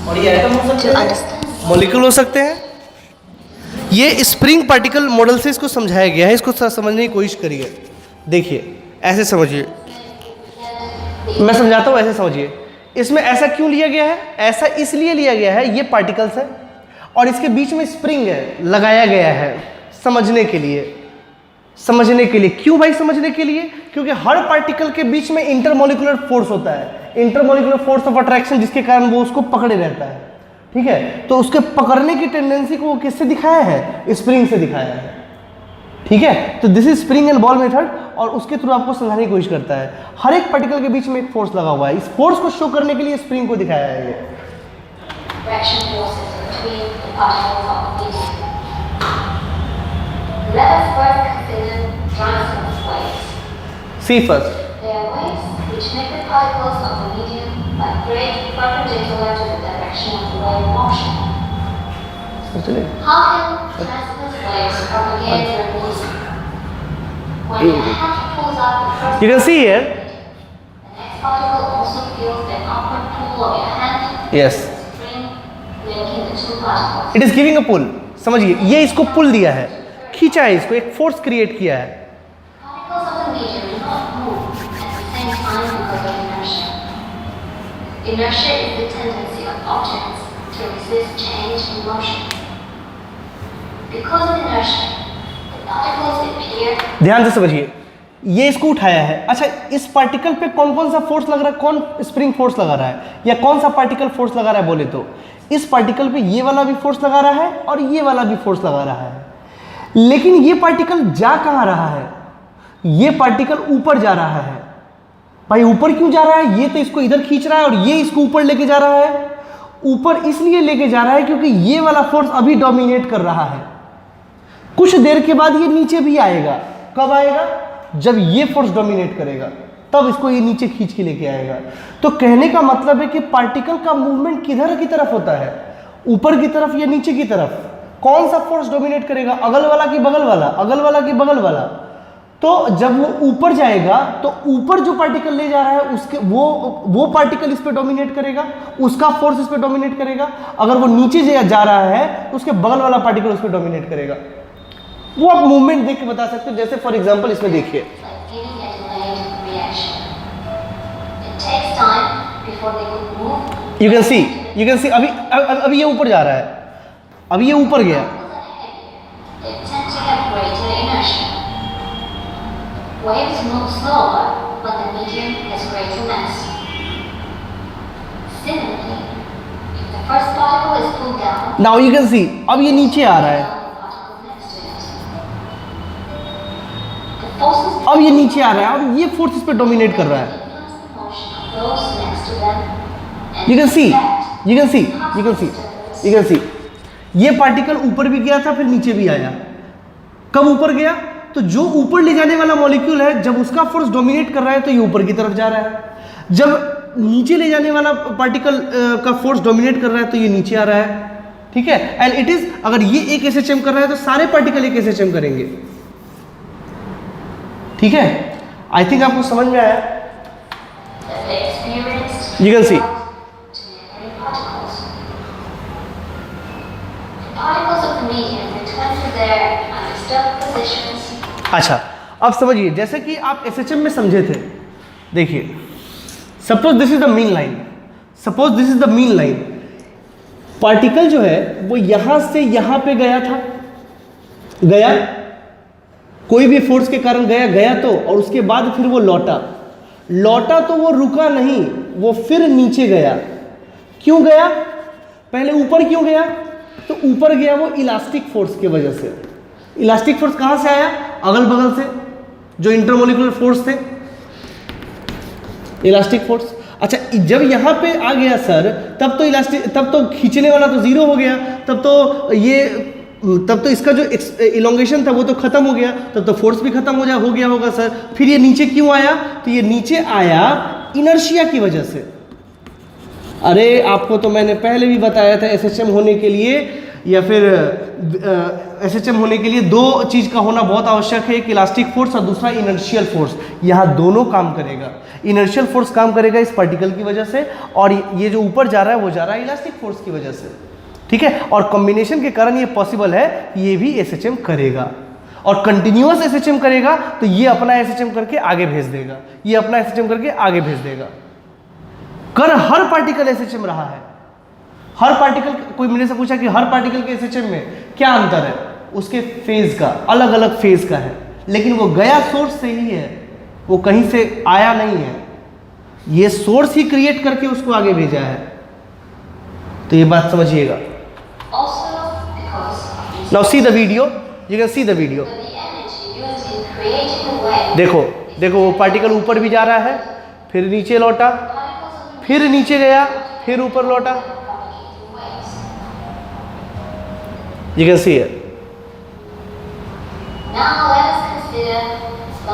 Speaker 1: और ये एटम हो सकते हैं, मॉलिक्यूल हो सकते हैं। ये स्प्रिंग पार्टिकल मॉडल से इसको समझाया गया है, इसको समझने की कोशिश करिए। देखिए, ऐसे समझिए, मैं समझाता हूँ, ऐसे समझिए। इसमें ऐसा क्यों लिया गया है? ऐसा इसलिए लिया गया है, ये पार्टिकल्स है और इसके बीच में स्प्रिंग है, लगाया गया है समझने के लिए। समझने के लिए क्यों भाई? समझने के लिए क्योंकि हर पार्टिकल के बीच में इंटरमॉलिक्यूलर फोर्स होता है, इंटरमॉलिक्यूलर फोर्स ऑफ अट्रैक्शन, जिसके कारण वो उसको पकड़े रहता है। ठीक है, तो उसके पकड़ने की टेंडेंसी को वो किससे दिखाया है? स्प्रिंग से दिखाया है। ठीक है, तो this is spring and ball method, और उसके थ्रू आपको समझाने की कोशिश करता है। हर एक पार्टिकल के बीच में एक फोर्स लगा हुआ है, इस फोर्स को शो करने के लिए स्प्रिंग को दिखाया है ये।
Speaker 2: Interaction forces between the particles of the medium. Let us first consider transverse waves.
Speaker 1: See first.
Speaker 2: They are waves which make the particles of the medium vibrate perpendicular to the direction of the wave motion. How can transverse waves propagate through a medium? When the hand pulls up the first
Speaker 1: You can see here.
Speaker 2: the next particle also feels the upward pull of your hand.
Speaker 1: Yes.
Speaker 2: Spring linking the two particles.
Speaker 1: It is giving a pull, समझिए ये इसको पुल दिया है, खींचा है इसको, एक फोर्स क्रिएट किया है।
Speaker 2: Particles of the medium do not move at the same time because of inertia. Inertia is the tendency of objects to resist change in motion. Because of inertia, the particles appear.
Speaker 1: ध्यान से समझिए, ये इसको उठाया है। अच्छा, इस पार्टिकल पे कौन कौन सा फोर्स लग रहा है, कौन स्प्रिंग फोर्स लगा रहा है, या कौन सा पार्टिकल फोर्स लगा रहा है बोले तो इस पार्टिकल पे ये वाला भी फोर्स लगा रहा है और ये वाला भी फोर्स लगा रहा है। लेकिन ये पार्टिकल जा कहाँ रहा है, ये पार्टिकल ऊपर जा रहा है। भाई ऊपर क्यों जा रहा है, ये तो इसको इधर खींच रहा है और ये इसको ऊपर लेके जा रहा है। ऊपर इसलिए लेके जा रहा है क्योंकि ये वाला फोर्स अभी डोमिनेट कर रहा है। कुछ देर के बाद ये नीचे भी आएगा। कब आएगा, जब ये फोर्स डोमिनेट करेगा, तब इसको ये नीचे खींच के लेके आएगा। तो कहने का मतलब है कि पार्टिकल का मूवमेंट किधर की तरफ होता है, ऊपर की तरफ या नीचे की तरफ। कौन सा फोर्स डोमिनेट करेगा, अगल वाला कि बगल वाला, अगल वाला कि बगल वाला। तो जब वो ऊपर जाएगा तो ऊपर जो पार्टिकल ले जा रहा है उसके वो पार्टिकल इस पे डोमिनेट करेगा, उसका फोर्स इस पे डोमिनेट करेगा। अगर वो नीचे जा रहा है तो उसके बगल वाला पार्टिकल उस पे डोमिनेट करेगा। वो आप मूवमेंट देख के बता सकते हो। जैसे फॉर एग्जांपल इसमें देखिए,
Speaker 2: Like giving a delayed reaction. It takes time before they could move.
Speaker 1: You can सी अभी ये ऊपर जा रहा है, अभी ये ऊपर गया।
Speaker 2: They tend to have greater inertia. Waves move slower when the medium has greater mass. Similarly, if the first particle is pulled down,
Speaker 1: now you can सी अब ये नीचे आ रहा है,
Speaker 2: the particle next to it. The forces
Speaker 1: अब ये नीचे आ रहा है, अब ये फोर्स इस पे डोमिनेट कर रहा है।
Speaker 2: influence the motion of those next to them. And
Speaker 1: you can C
Speaker 2: in
Speaker 1: you can C
Speaker 2: fact,
Speaker 1: you can C you can सी ये पार्टिकल ऊपर भी गया था फिर नीचे भी आया। कब ऊपर गया, तो जो ऊपर ले जाने वाला मॉलिक्यूल है जब उसका फोर्स डोमिनेट कर रहा है तो ये ऊपर की तरफ जा रहा है। जब नीचे ले जाने वाला पार्टिकल का फोर्स डोमिनेट कर रहा है तो ये नीचे आ रहा है। ठीक है, एंड इट इज, अगर ये एक SHM कर रहा है तो सारे पार्टिकल एक SHM करेंगे। ठीक है, आई थिंक आपको समझ में आया।
Speaker 2: that they experienced
Speaker 1: You can see.
Speaker 2: to neighboring particles. The particles of the medium return to their undisturbed positions.
Speaker 1: अच्छा, अब समझिए, जैसे कि आप SHM में समझे थे। देखिए, suppose this is the mean line, suppose this is the mean line. Particle जो है वो यहां से यहां पे गया था, गया, कोई भी फोर्स के कारण गया तो, और उसके बाद फिर वो लौटा तो वो रुका नहीं, वो फिर नीचे गया। क्यों गया, पहले ऊपर क्यों गया, तो ऊपर गया वो इलास्टिक फोर्स की वजह से। इलास्टिक फोर्स कहां से आया, अगल बगल से, जो इंटरमोलिकुलर फोर्स थे, इलास्टिक फोर्स। अच्छा, जब यहां पे आ गया सर, तब तो खींचने वाला तो जीरो हो गया, तब तो इसका जो इलोंगेशन था वो तो खत्म हो गया, तब तो फोर्स भी खत्म हो गया होगा सर। फिर ये नीचे क्यों आया, तो ये नीचे आया इनर्शिया की वजह से। अरे आपको तो मैंने पहले भी बताया था, SHM होने के लिए या फिर SHM होने के लिए दो चीज़ का होना बहुत आवश्यक है, एक इलास्टिक फोर्स और दूसरा इनर्शियल फोर्स। यहाँ दोनों काम करेगा। इनर्शियल फोर्स काम करेगा इस पार्टिकल की वजह से, और ये जो ऊपर जा रहा है वो जा रहा है इलास्टिक फोर्स की वजह से। ठीक है, और कॉम्बिनेशन के कारण ये पॉसिबल है, ये भी SHM करेगा, और कंटिन्यूअस SHM करेगा तो ये अपना SHM करके आगे भेज देगा, ये अपना SHM करके आगे भेज देगा। हर पार्टिकल SHM रहा है, हर पार्टिकल। कोई मेरे से पूछा कि हर पार्टिकल के SHM में क्या अंतर है, उसके फेज का, अलग अलग फेज का है, लेकिन वो गया सोर्स से ही है, वो कहीं से आया नहीं है, ये सोर्स ही क्रिएट करके उसको आगे भेजा है। तो ये बात समझिएगा।
Speaker 2: Also, because of this,
Speaker 1: Now see the video, you can see the video.
Speaker 2: the energy creating a wave.
Speaker 1: देखो देखो वो पार्टिकल ऊपर भी जा रहा है, फिर नीचे लौटा, फिर नीचे गया, फिर ऊपर लौटा। You can see it.
Speaker 2: Now let us consider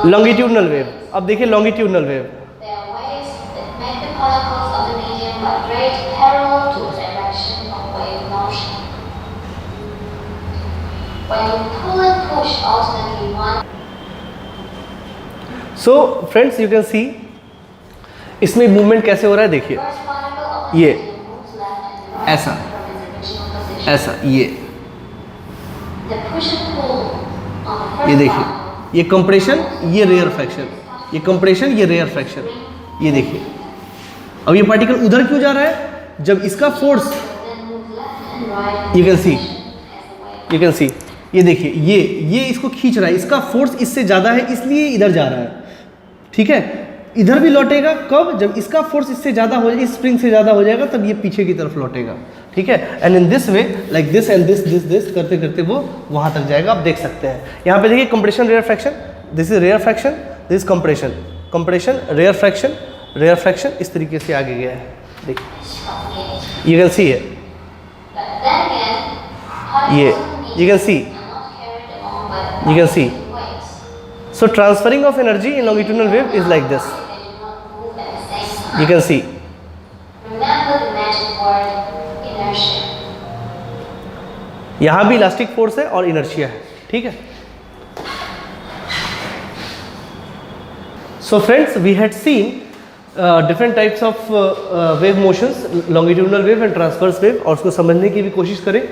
Speaker 1: longitudinal wave. अब देखिए longitudinal wave.
Speaker 2: there are waves that make the particles of the medium vibrate parallel to the direction of wave motion. When you pull and push alternately one
Speaker 1: so friends you can सी इसमें मूवमेंट कैसे हो रहा है, देखिए
Speaker 2: first particle of the
Speaker 1: ये
Speaker 2: medium moves left and right
Speaker 1: ऐसा
Speaker 2: from its original position.
Speaker 1: ऐसा, ये
Speaker 2: The push and pull on the first
Speaker 1: ये देखिए,
Speaker 2: particle
Speaker 1: ये कंप्रेशन, ये रेयर फ्रैक्शन, ये कंप्रेशन, ये रेयर फ्रैक्शन, ये देखिए। अब ये पार्टिकल उधर क्यों जा रहा है, जब इसका force
Speaker 2: then move left and right
Speaker 1: you can C,
Speaker 2: as the wave.
Speaker 1: You can सी, ये देखिए ये इसको खींच रहा है, इसका फोर्स इससे ज़्यादा है इसलिए इधर जा रहा है। ठीक है, इधर भी लौटेगा कब, जब इसका फोर्स इससे ज़्यादा हो जाएगा, इस स्प्रिंग से ज़्यादा हो जाएगा, तब ये पीछे की तरफ लौटेगा। ठीक है, and in this way like this and this करते करते वो वहाँ तक जाएगा। आप देख सकते हैं यहाँ पे देखिए compression rarefaction, this is rarefaction, this is compression, compression rarefaction, rarefaction, इस तरीके से आगे गया है। देखिए यू कैन सी है,
Speaker 2: But then again,
Speaker 1: ये
Speaker 2: particles of the
Speaker 1: you can see,
Speaker 2: medium are not carried along by the
Speaker 1: you can see.
Speaker 2: waves.
Speaker 1: So transferring of energy in longitudinal wave is like this.
Speaker 2: They do not move at the same time.
Speaker 1: You can see.
Speaker 2: Remember the magic word inertia.
Speaker 1: यहाँ भी इलास्टिक फोर्स है और इनर्शिया है। ठीक है, so friends we had seen different types of wave motions, longitudinal wave and transverse wave, और उसको समझने की भी कोशिश करें।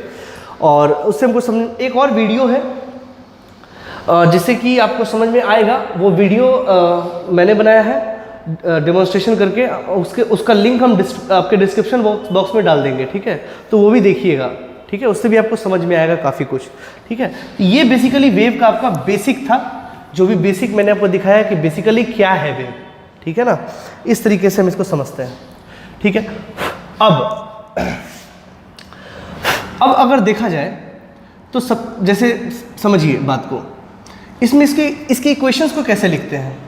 Speaker 1: और उससे हमको समझ, एक और वीडियो है जिससे कि आपको समझ में आएगा। वो वीडियो मैंने बनाया है डेमोन्स्ट्रेशन करके, उसका लिंक हम आपके डिस्क्रिप्शन बॉक्स में डाल देंगे। ठीक है, तो वो भी देखिएगा। ठीक है, उससे भी आपको समझ में आएगा काफ़ी कुछ। ठीक है, तो ये बेसिकली वेव का आपका बेसिक था, जो भी बेसिक मैंने आपको दिखाया कि बेसिकली क्या है वेव। ठीक है ना, इस तरीके से हम इसको समझते हैं। ठीक है, अब अगर देखा जाए तो सब, जैसे समझिए बात को, इसमें इसके इक्वेशंस को कैसे लिखते हैं।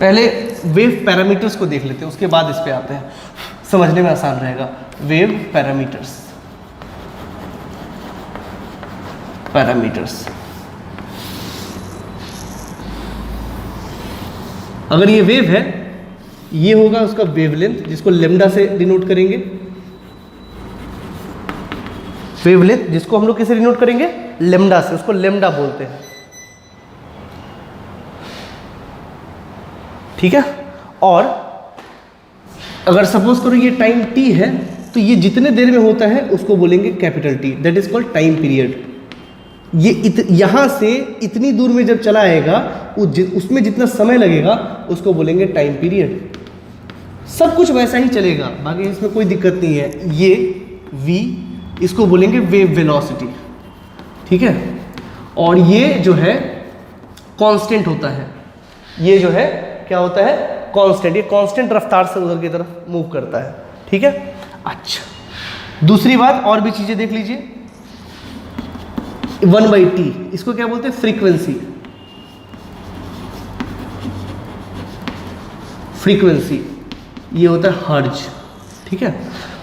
Speaker 1: पहले वेव पैरामीटर्स को देख लेते हैं, उसके बाद इस पे आते हैं, समझने में आसान रहेगा। वेव पैरामीटर्स, अगर ये वेव है, ये होगा उसका वेवलेंथ, जिसको लेमडा से डिनोट करेंगे। वेवलेंथ जिसको हम लोग किसे डिनोट करेंगे, लेमडा से, उसको लेमडा बोलते हैं। ठीक है, और अगर सपोज करो ये टाइम t है, तो ये जितने देर में होता है उसको बोलेंगे capital T, that is called time period. ये यहाँ से इतनी दूर में जब चला आएगा, उसमें जितना समय लगेगा उसको बोलेंगे टाइम पीरियड। सब कुछ वैसा ही चलेगा, बाकी इसमें कोई दिक्कत नहीं है। ये v, इसको बोलेंगे वेव वेलोसिटी। ठीक है, और ये जो है कांस्टेंट होता है, ये जो है क्या होता है, कांस्टेंट। ये कांस्टेंट रफ्तार से उधर की तरफ मूव करता है। ठीक है, अच्छा, दूसरी बात और भी चीज़ें देख लीजिए। 1/t, इसको क्या बोलते हैं, फ्रीक्वेंसी। फ्रीक्वेंसी ये होता है हर्ज। ठीक है,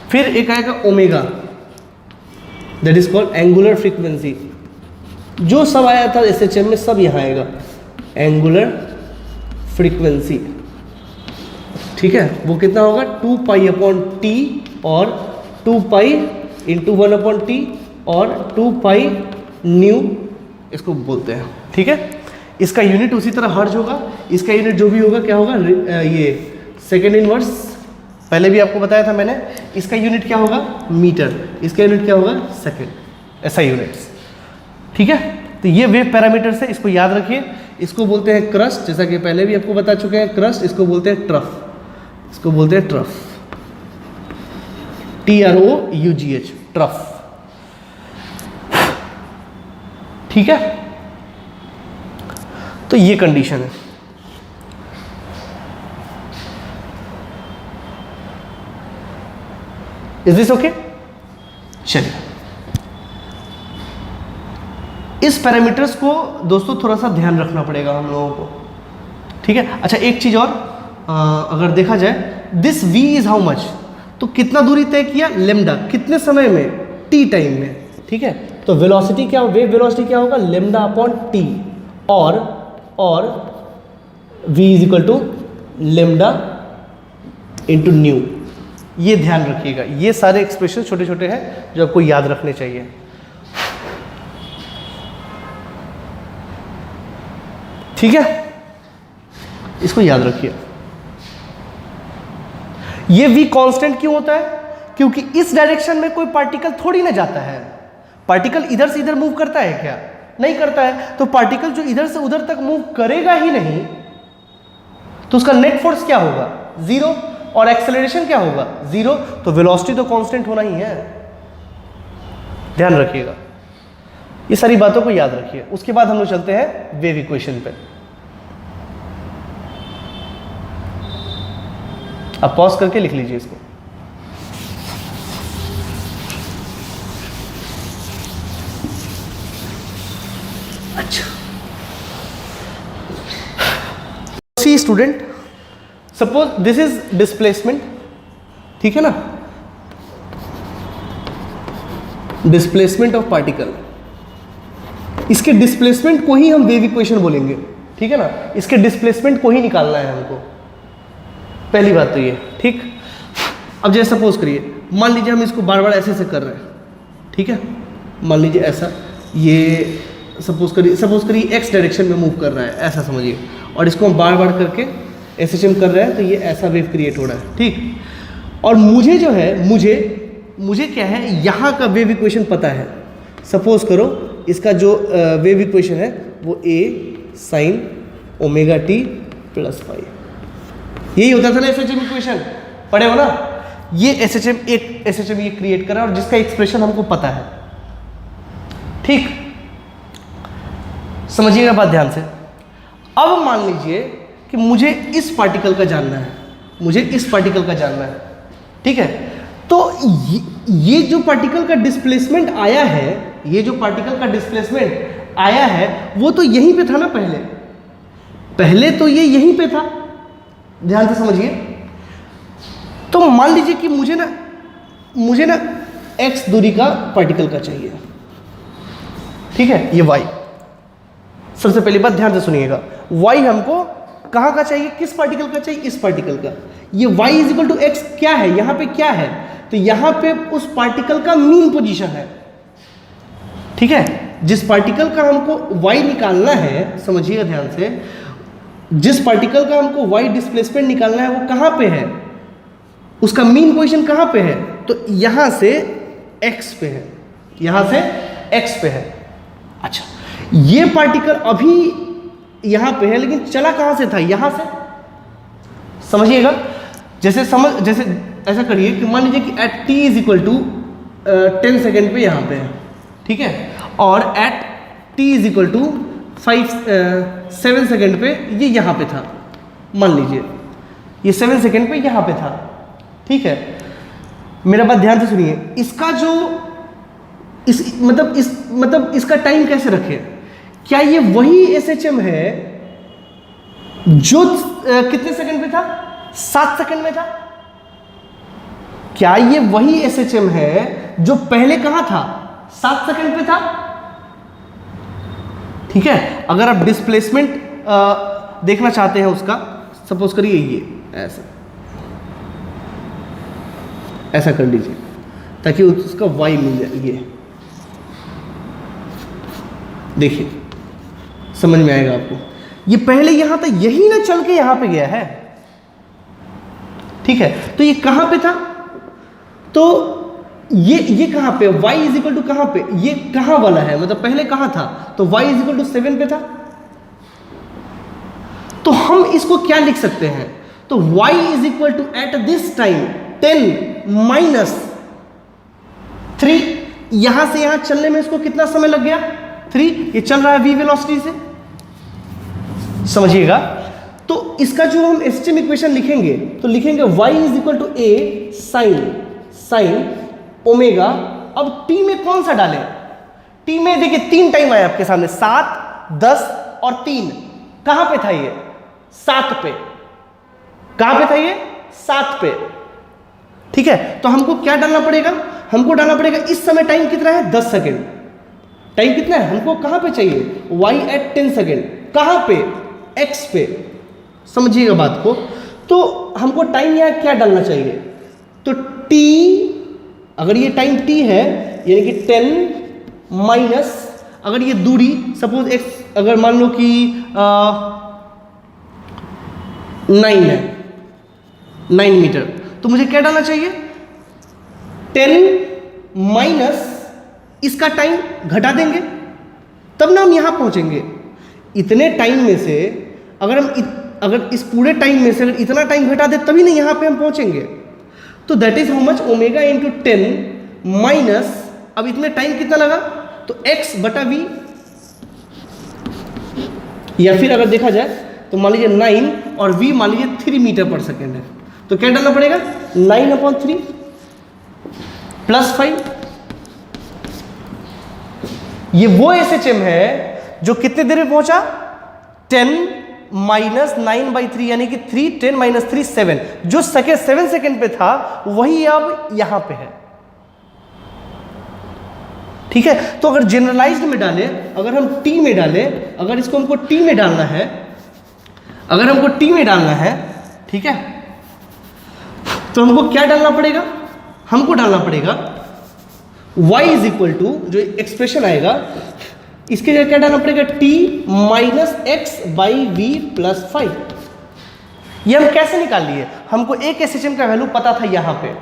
Speaker 1: फिर एक आएगा omega, that is called angular frequency. जो सब आया था SHM में सब यहाँ आएगा, एंगुलर फ्रीक्वेंसी। ठीक है, वो कितना होगा, 2π/t और 2π × 1/t और 2π न्यू, इसको बोलते हैं। ठीक है, इसका यूनिट उसी तरह हर्ज होगा, इसका यूनिट जो भी होगा क्या होगा, ये सेकेंड इनवर्स, पहले भी आपको बताया था मैंने। इसका यूनिट क्या होगा, मीटर, इसका यूनिट क्या होगा, सेकेंड, ऐसा यूनिट्स। ठीक है, तो ये वेव पैरामीटर्स है, इसको याद रखिए। इसको बोलते हैं क्रस्ट, जैसा कि पहले भी आपको बता चुके हैं, क्रस्ट। इसको बोलते हैं ट्रफ, इसको बोलते हैं ट्रफ, TROUGH, ट्रफ। ठीक है, तो ये कंडीशन है। Is this okay? चलिए, इस पैरामीटर्स को दोस्तों थोड़ा सा ध्यान रखना पड़ेगा हम लोगों को, ठीक है। अच्छा, एक चीज और, अगर देखा जाए this v is how much, तो कितना दूरी तय किया, लेमडा, कितने समय में, t टाइम में, ठीक है। तो वेलोसिटी क्या, वेव वेलोसिटी क्या होगा, लेमडा अपॉन t, और v is equal to lambda into nu. ये ध्यान रखिएगा, ये सारे एक्सप्रेशन छोटे छोटे हैं जो आपको याद रखने चाहिए। ठीक है, इसको याद रखिए। ये v कांस्टेंट क्यों होता है, क्योंकि इस डायरेक्शन में कोई पार्टिकल थोड़ी ना जाता है। पार्टिकल इधर से इधर मूव करता है क्या, नहीं करता है। तो पार्टिकल जो इधर से उधर तक मूव करेगा ही नहीं, तो उसका नेट फोर्स क्या होगा, 0, और एक्सेलरेशन क्या होगा, 0। तो वेलोसिटी तो कांस्टेंट होना ही है, ध्यान रखिएगा। ये सारी बातों को याद रखिए। उसके बाद हम लोग चलते हैं वेव इक्वेशन पे। आप पॉज करके लिख लीजिए इसको। अच्छा, see student, suppose this is displacement, ठीक है ना, डिस्प्लेसमेंट ऑफ पार्टिकल। इसके डिस्प्लेसमेंट को ही हम वेव इक्वेशन बोलेंगे, ठीक है ना। इसके डिस्प्लेसमेंट को ही निकालना है हमको, पहली बात तो ये, ठीक। अब जैसे सपोज करिए, मान लीजिए हम इसको बार बार ऐसे से कर रहे हैं, ठीक है। मान लीजिए ऐसा, ये सपोज करिए एक्स डायरेक्शन में मूव कर रहा है, ऐसा समझिए, और इसको हम बार बार करके एसएचएम कर रहे हैं, तो ये ऐसा वेव क्रिएट हो रहा है, ठीक। और मुझे जो है, मुझे क्या है, यहाँ का वेव इक्वेशन पता है। सपोज करो इसका जो वेव इक्वेशन है वो a sin omega t plus phi, यही होता था ना एसएचएम इक्वेशन, पढ़े हो ना। ये एसएचएम ये क्रिएट करा, और जिसका एक्सप्रेशन हमको पता है, ठीक। समझिएगा बात ध्यान से। अब मान लीजिए कि मुझे इस पार्टिकल का जानना है, ठीक है। तो ये जो पार्टिकल का डिस्प्लेसमेंट आया है, वो तो यहीं पे था ना, पहले तो ये यहीं पे था, ध्यान से समझिए। तो मान लीजिए कि मुझे ना x दूरी का पार्टिकल का चाहिए, ठीक है, ये y। सबसे पहली बात ध्यान से सुनिएगा, y हमको कहाँ का चाहिए, किस पार्टिकल का चाहिए, इस पार्टिकल का। ये y is equal to x क्या है, यहाँ पे क्या है, तो यहाँ पे उस पार्टिकल का मीन पोजीशन है, ठीक है। जिस पार्टिकल का हमको y निकालना है, समझिएगा ध्यान से, जिस पार्टिकल का हमको y डिस्प्लेसमेंट निकालना है वो कहाँ पे है, उसका मीन पोजीशन कहाँ पे है, तो यहाँ से x पे है, अच्छा, ये पार्टिकल अभी यहाँ पे है, लेकिन चला कहाँ से था, यहाँ से। समझिएगा, जैसे ऐसा करिए कि मान लीजिए कि at t is equal to 10 second पे यहाँ पे है, ठीक है, और at t is equal to 7 second पे ये यहाँ पे था। मान लीजिए ये 7 सेकेंड पे यहाँ पे था, ठीक है। मेरा बात ध्यान से सुनिए, इसका जो मतलब इसका टाइम कैसे रखे, क्या ये वही एसएचएम है जो कितने सेकंड में था, 7 सेकंड में था? क्या ये वही एसएचएम है जो पहले कहां था, 7 सेकंड पे था? ठीक है, अगर आप डिस्प्लेसमेंट देखना चाहते हैं उसका, सपोज करिए ये ऐसा कर लीजिए ताकि उसका y मिल जाए। ये देखिए, समझ में आएगा आपको। ये पहले यहां था, यही ना चल के यहां पे गया है, ठीक है। तो ये कहां पे था, तो ये कहां पे, y इज इक्वल टू कहां पे, ये कहां वाला है, मतलब पहले कहां था, तो y इज इक्वल टू 7 पे था। तो हम इसको क्या लिख सकते हैं, तो y is equal to at this time 10 minus 3, यहां से यहां चलने में इसको कितना समय लग गया, 3। ये चल रहा है v वेलोसिटी से, समझिएगा। तो इसका जो हम एसएचएम इक्वेशन लिखेंगे, तो लिखेंगे y is equal to a sine omega अब टी में कौन सा डालें? टी में देखिए 3 टाइम आया आपके सामने, 7, 10 और 3। कहां पे था ये? 7 पे। कहां पे था ये? 7 पे। ठीक है, तो हमको क्या डालना पड़ेगा? हमको डालना पड़ेगा इस समय टाइम कितना है? 10 सेकेंड। टाइम कितना है हमको? कहां पे चाहिए? y at 10 second. कहां पे? x पे। समझिएगा बात को। तो हमको टाइम यहां क्या डालना चाहिए? तो t, अगर ये टाइम t है यानी कि 10 माइनस, अगर ये दूरी सपोज x अगर मान लो कि 9 है, 9 मीटर, तो मुझे क्या डालना चाहिए? 10 माइनस इसका टाइम घटा देंगे, तब ना हम यहां पहुंचेंगे। इतने टाइम में से अगर इस पूरे टाइम में से अगर इतना टाइम घटा दे तभी नहीं यहां पे हम पहुंचेंगे। तो that is how much? Omega into 10 minus, अब इतने टाइम कितना लगा? तो x बटा v, या फिर अगर देखा जाए तो मान लीजिए 9 और v मान लीजिए 3 मीटर पर सेकेंड है, तो क्या डालना पड़ेगा? 9/3 प्लस 5। ये वो SHM है जो कितने देर में पहुंचा? 10 माइनस 9/3 यानी कि 3, 10 माइनस 3 7, जो 7 सेकेंड पे था वही अब यहां पे है। ठीक है, तो अगर जनरलाइज्ड में डालें, अगर हम t में डालें, अगर इसको हमको t में डालना है, अगर हमको t में डालना है, ठीक है, तो हमको क्या डालना पड़ेगा? हमको डालना पड़ेगा y इज इक्वल टू, जो एक्सप्रेशन आएगा इसके जगह क्या डालना पड़ेगा? t minus x by v plus 5। ये हम कैसे निकाल लिए? हमको एक SHM का वैल्यू पता था यहां पे,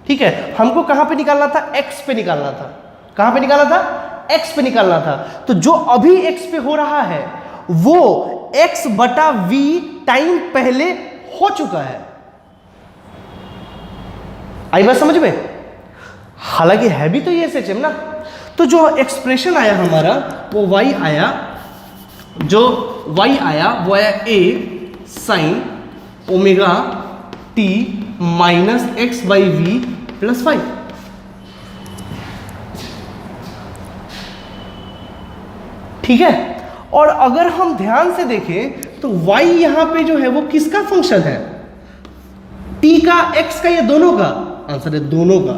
Speaker 1: ठीक है, हमको कहां पे निकालना था? x पे निकालना था। कहां पे निकालना था? x पे निकालना था। तो जो अभी x पे हो रहा है वो x बटा v टाइम पहले हो चुका है। आई बात समझ में? हालांकि है भी तो ये SHM ना। तो जो एक्सप्रेशन आया हमारा वो y आया, जो y आया वो आया a sine omega t minus x by v plus 5। ठीक है, और अगर हम ध्यान से देखें तो y यहां पे जो है वो किसका फंक्शन है? t का, x का, या दोनों का? आंसर है दोनों का।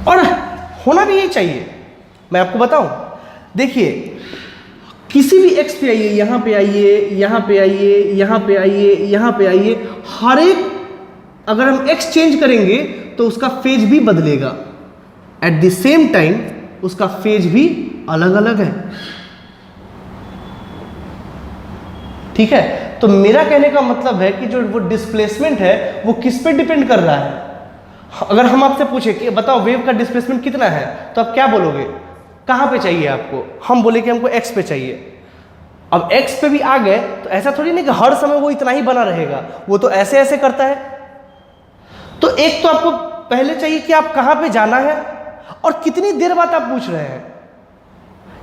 Speaker 1: और होना भी यही चाहिए। मैं आपको बताऊं, देखिए किसी भी x पे आइए, यहां पे आइए, यहां पे आइए, यहां पे आइए, यहां पे आइए, हर एक अगर हम x चेंज करेंगे तो उसका फेज भी बदलेगा। एट द सेम टाइम उसका फेज भी अलग अलग है। ठीक है, तो मेरा कहने का मतलब है कि जो वो डिस्प्लेसमेंट है वो किस पे डिपेंड कर रहा है? अगर हम आपसे पूछे कि बताओ वेव का डिस्प्लेसमेंट कितना है, तो आप क्या बोलोगे? कहां पे चाहिए आपको? हम बोले कि हमको x पे चाहिए। अब x पे भी आ गए तो ऐसा थोड़ी नहीं कि हर समय वो इतना ही बना रहेगा, वो तो ऐसे ऐसे करता है। तो एक तो आपको पहले चाहिए कि आप कहां पे जाना है और कितनी देर बाद आप पूछ रहे हैं।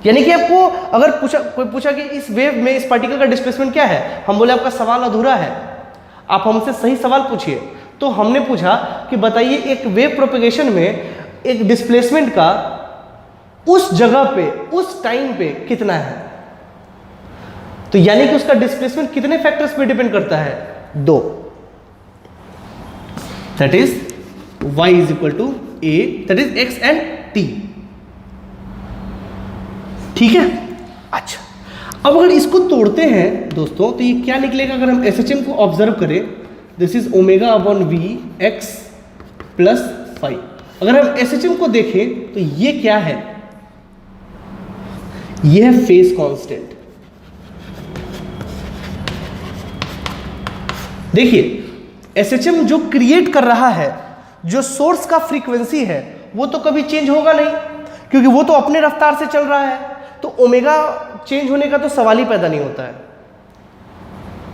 Speaker 1: यानी कि आपको अगर कोई पूछा कि इस वेव में इस पार्टिकल का डिस्प्लेसमेंट क्या है, हम बोले आपका सवाल अधूरा है, आप हमसे सही सवाल पूछिए। तो हमने पूछा कि बताइए एक वेव प्रोपेगेशन में एक डिस्प्लेसमेंट का उस जगह पे उस टाइम पे कितना है, तो यानी कि उसका डिस्प्लेसमेंट कितने फैक्टर्स पे डिपेंड करता है? 2। That is y is equal to a, that is x and t। ठीक है, अच्छा, अब अगर इसको तोड़ते हैं दोस्तों तो ये क्या निकलेगा? अगर हम SHM को ऑब्जर्व करें, this is omega upon v x plus 5। अगर हम SHM को देखें तो ये क्या है? ये है फेज कांस्टेंट। देखिए SHM जो क्रिएट कर रहा है, जो सोर्स का फ्रीक्वेंसी है, वो तो कभी चेंज होगा नहीं, क्योंकि वो तो अपने रफ्तार से चल रहा है। तो ओमेगा चेंज होने का तो सवाल ही पैदा नहीं होता है।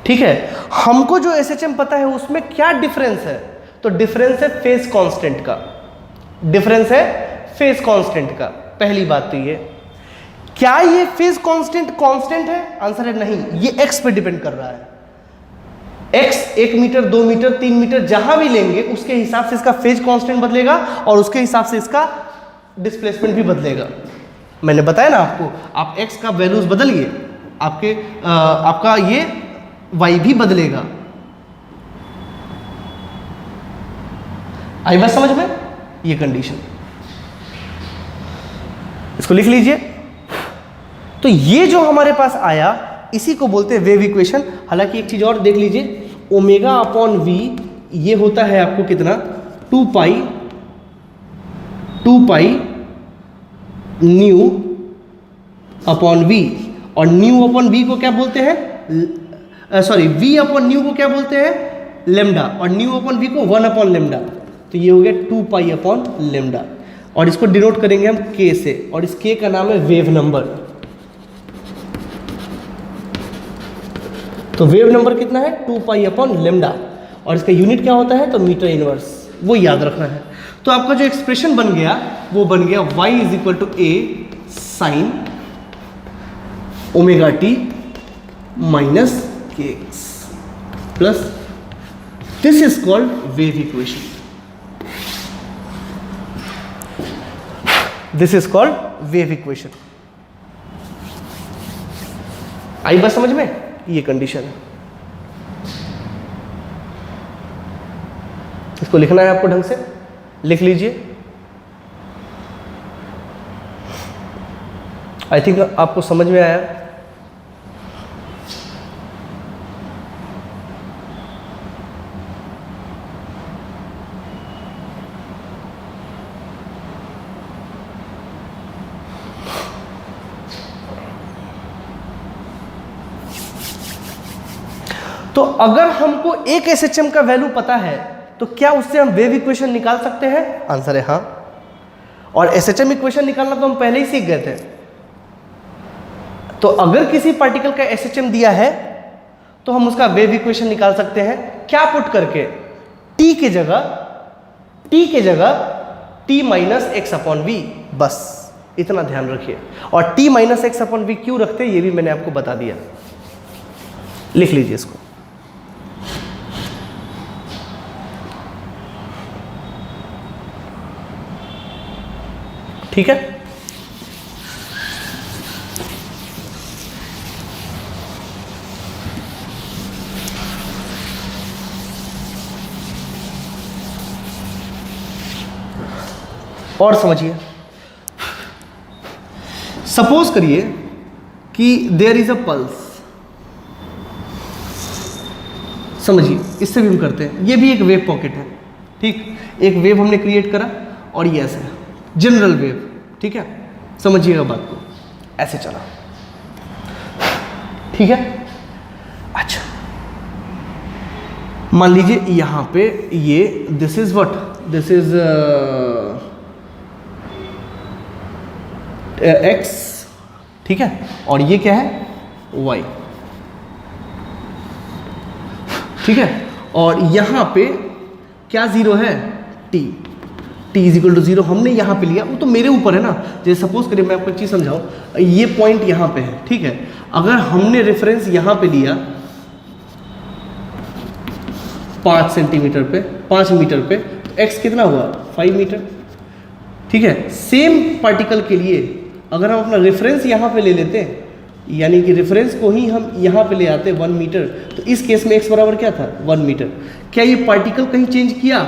Speaker 1: ठीक है, हमको जो SHM पता है उसमें क्या डिफरेंस है? तो डिफरेंस है फेज कांस्टेंट का। डिफरेंस है फेज कांस्टेंट का। पहली बात तो ये, क्या ये फेज कांस्टेंट कांस्टेंट है? आंसर है नहीं, ये x पे डिपेंड कर रहा है। x 1 मीटर 2 मीटर 3 मीटर जहां भी लेंगे उसके हिसाब से इसका फेज कांस्टेंट बदलेगा और उसके हिसाब से इसका डिस्प्लेसमेंट भी बदलेगा। मैंने बताया ना आपको, आप x का वैल्यूज बदलिए, आपका ये y भी बदलेगा। आई बात समझ में? ये कंडीशन, इसको लिख लीजिए। तो ये जो हमारे पास आया इसी को बोलते हैं वेव इक्वेशन। हालांकि एक चीज और देख लीजिए, ओमेगा अपॉन वी ये होता है आपको कितना, 2 पाई न्यू अपॉन वी, और न्यू अपॉन वी को क्या बोलते हैं, सॉरी वी अपॉन न्यू को क्या बोलते हैं, लेमडा, और न्यू अपॉन वी को 1 अपॉन लेमडा। तो ये हो गया 2 पाई अपॉन लेमडा, और इसको डिनोट करेंगे हम k से, और इस k का नाम है वेव नंबर। तो वेव नंबर कितना है, 2 पाई अपॉन लेमडा, और इसका यूनिट क्या होता है, तो मीटर इनवर्स, वो याद रखना है। तो आपका जो एक्सप्रेशन बन गया वो बन गया y is equal to a sine omega t minus k x plus, this is called wave equation. This is called wave equation. आई बात समझ में? ये कंडीशन है, इसको लिखना है आपको ढंग से, लिख लीजिए। आई थिंक आपको समझ में आया। तो अगर हमको एक एसएचएम का वैल्यू पता है तो क्या उससे हम वेव इक्वेशन निकाल सकते हैं? आंसर है हाँ। और एसएचएम इक्वेशन निकालना तो हम पहले ही सीख गए थे। तो अगर किसी पार्टिकल का एसएचएम दिया है तो हम उसका वेव इक्वेशन निकाल सकते हैं, क्या पुट करके, टी के जगह t minus x upon v, बस इतना ध्यान रखिए। और t minus x upon v क्यों रखते हैं ये भी मैंने आपको बता दिया, लिख लीजिए इसको। ठीक है, और समझिए, सपोज करिए कि देयर इज अ पल्स, समझिए इससे भी हम करते हैं, ये भी एक वेव पॉकेट है, ठीक, एक वेव हमने क्रिएट करा और ये ऐसे जनरल वेव, ठीक है, समझिएगा बात को, ऐसे चला, ठीक है। अच्छा मान लीजिए यहां पे ये this is what, this is x, ठीक है, और ये क्या है y, ठीक है, और यहां पे क्या जीरो है, t is equal to zero हमने यहां पे लिया, वो तो मेरे ऊपर है ना। जैसे सपोज करिए मैं आपको एक चीज समझाऊं, ये पॉइंट यहां पे है, ठीक है, अगर हमने रेफरेंस यहां पे लिया 5 सेंटीमीटर पे, 5 मीटर पे, तो x कितना हुआ 5 मीटर, ठीक है। सेम पार्टिकल के लिए अगर हम अपना रेफरेंस यहाँ पे ले लेते हैं, यानी कि रेफरेंस को ही हम यहाँ पे ले आते 1 मीटर, तो इस केस में x बराबर क्या था 1 मीटर। क्या ये पार्टिकल कहीं चेंज किया,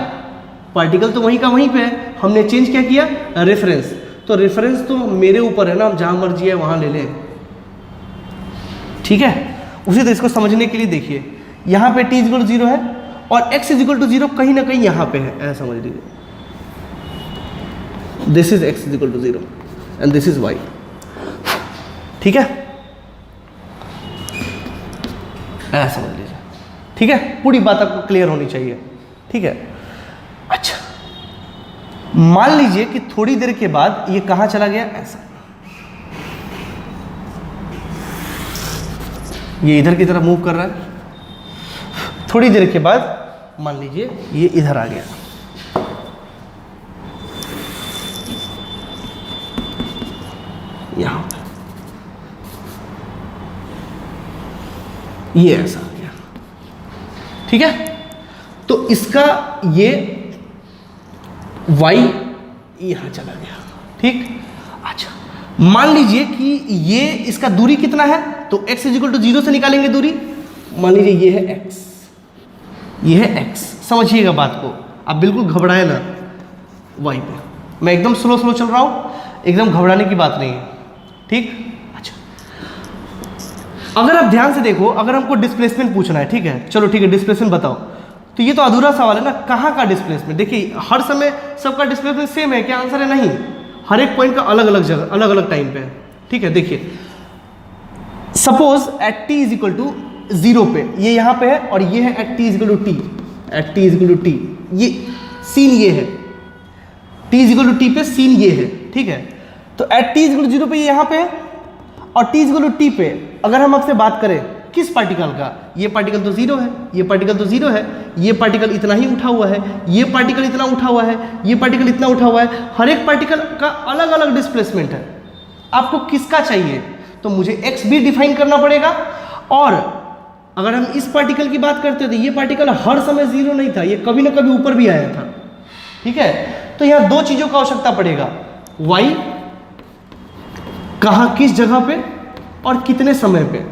Speaker 1: पार्टिकल तो वहीं का वहीं पे है, हमने चेंज क्या किया रेफरेंस, तो रेफरेंस तो मेरे ऊपर है ना, हम जहाँ मर्जी है वहाँ ले लें, ठीक है। उसी तरह इसको समझने के लिए देखिए, यहाँ पे t इक्वल टू 0 है और x इक्वल टू 0 कहीं ना कहीं यहाँ पे है, ऐसा समझ लीजिए, this is x equal to 0 and this is y, ठीक है, ऐसा समझ लीजिए, ठीक है, पूरी बात आपको क्लियर होनी चाहिए, ठीक है। अच्छा मान लीजिए कि थोड़ी देर के बाद ये कहां चला गया, ऐसा, ये इधर की तरफ मूव कर रहा है, थोड़ी देर के बाद मान लीजिए ये इधर आ गया, यहां ये ऐसा आ गया, ठीक है, तो इसका ये y यहां चला गया। ठीक, अच्छा मान लीजिए कि ये इसका दूरी कितना है, तो x इज इक्वल टू 0 से निकालेंगे दूरी। मान लीजिए ये है x, ये है x, समझिएगा बात को, आप बिल्कुल घबराए ना y पे, मैं एकदम स्लो स्लो चल रहा हूं, एकदम घबराने की बात नहीं है। ठीक, अच्छा अगर आप ध्यान से देखो, अगर हमको डिस्प्लेसमेंट पूछना है, ठीक है, चलो ठीक है डिस्प्लेसमेंट बताओ, तो ये तो अधूरा सवाल है ना, कहाँ का डिस्प्लेसमेंट। देखिए हर समय सबका डिस्प्लेसमेंट सेम है क्या, आंसर है नहीं, हर एक पॉइंट का अलग अलग जगह अलग अलग टाइम पे है। ठीक है, देखिए suppose at t is equal to 0 पे ये यहाँ पे है, और ये है at t is equal to t, at t is equal to t, ये सीन ये है, t is equal to t पे सीन ये है। ठीक है, तो at t is equal to 0 पे ये यहाँ पे है, और t is equal to t पे अगर हम आपसे बात करें किस पार्टिकल का, ये पार्टिकल तो 0 है, ये पार्टिकल तो 0 है, ये पार्टिकल इतना ही उठा हुआ है, ये पार्टिकल इतना उठा हुआ है, ये पार्टिकल इतना उठा हुआ है, हर एक पार्टिकल का अलग अलग डिस्प्लेसमेंट है। आपको किसका चाहिए, तो मुझे x भी डिफाइन करना पड़ेगा, और अगर हम इस पार्टिकल की बात करते हैं तो ये पार्टिकल हर समय 0 नहीं था, ये कभी ना कभी ऊपर भी आया था। ठीक है, तो यहाँ दो चीज़ों का आवश्यकता पड़ेगा, y कहाँ किस जगह पे और कितने समय पे।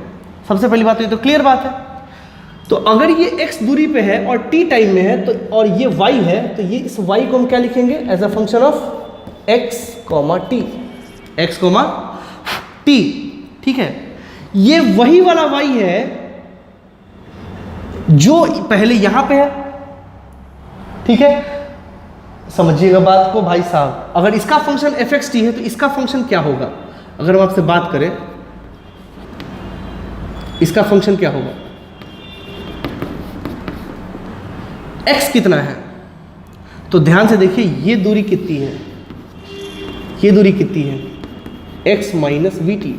Speaker 1: सबसे पहली बात, ये तो क्लियर बात है, तो अगर ये x दूरी पे है और t टाइम में है तो, और ये y है, तो ये इस y को हम क्या लिखेंगे, as a function of x, t, x, t। ठीक है, ये वही वाला y है जो पहले यहां पे है। ठीक है, समझिएगा बात को भाई साहब, अगर इसका फंक्शन fxt है तो इसका फंक्शन क्या होगा, अगर हम आपसे बात करें इसका फंक्शन क्या होगा, x कितना है, तो ध्यान से देखिए ये दूरी कितनी है, ये दूरी कितनी है, x माइनस वी टी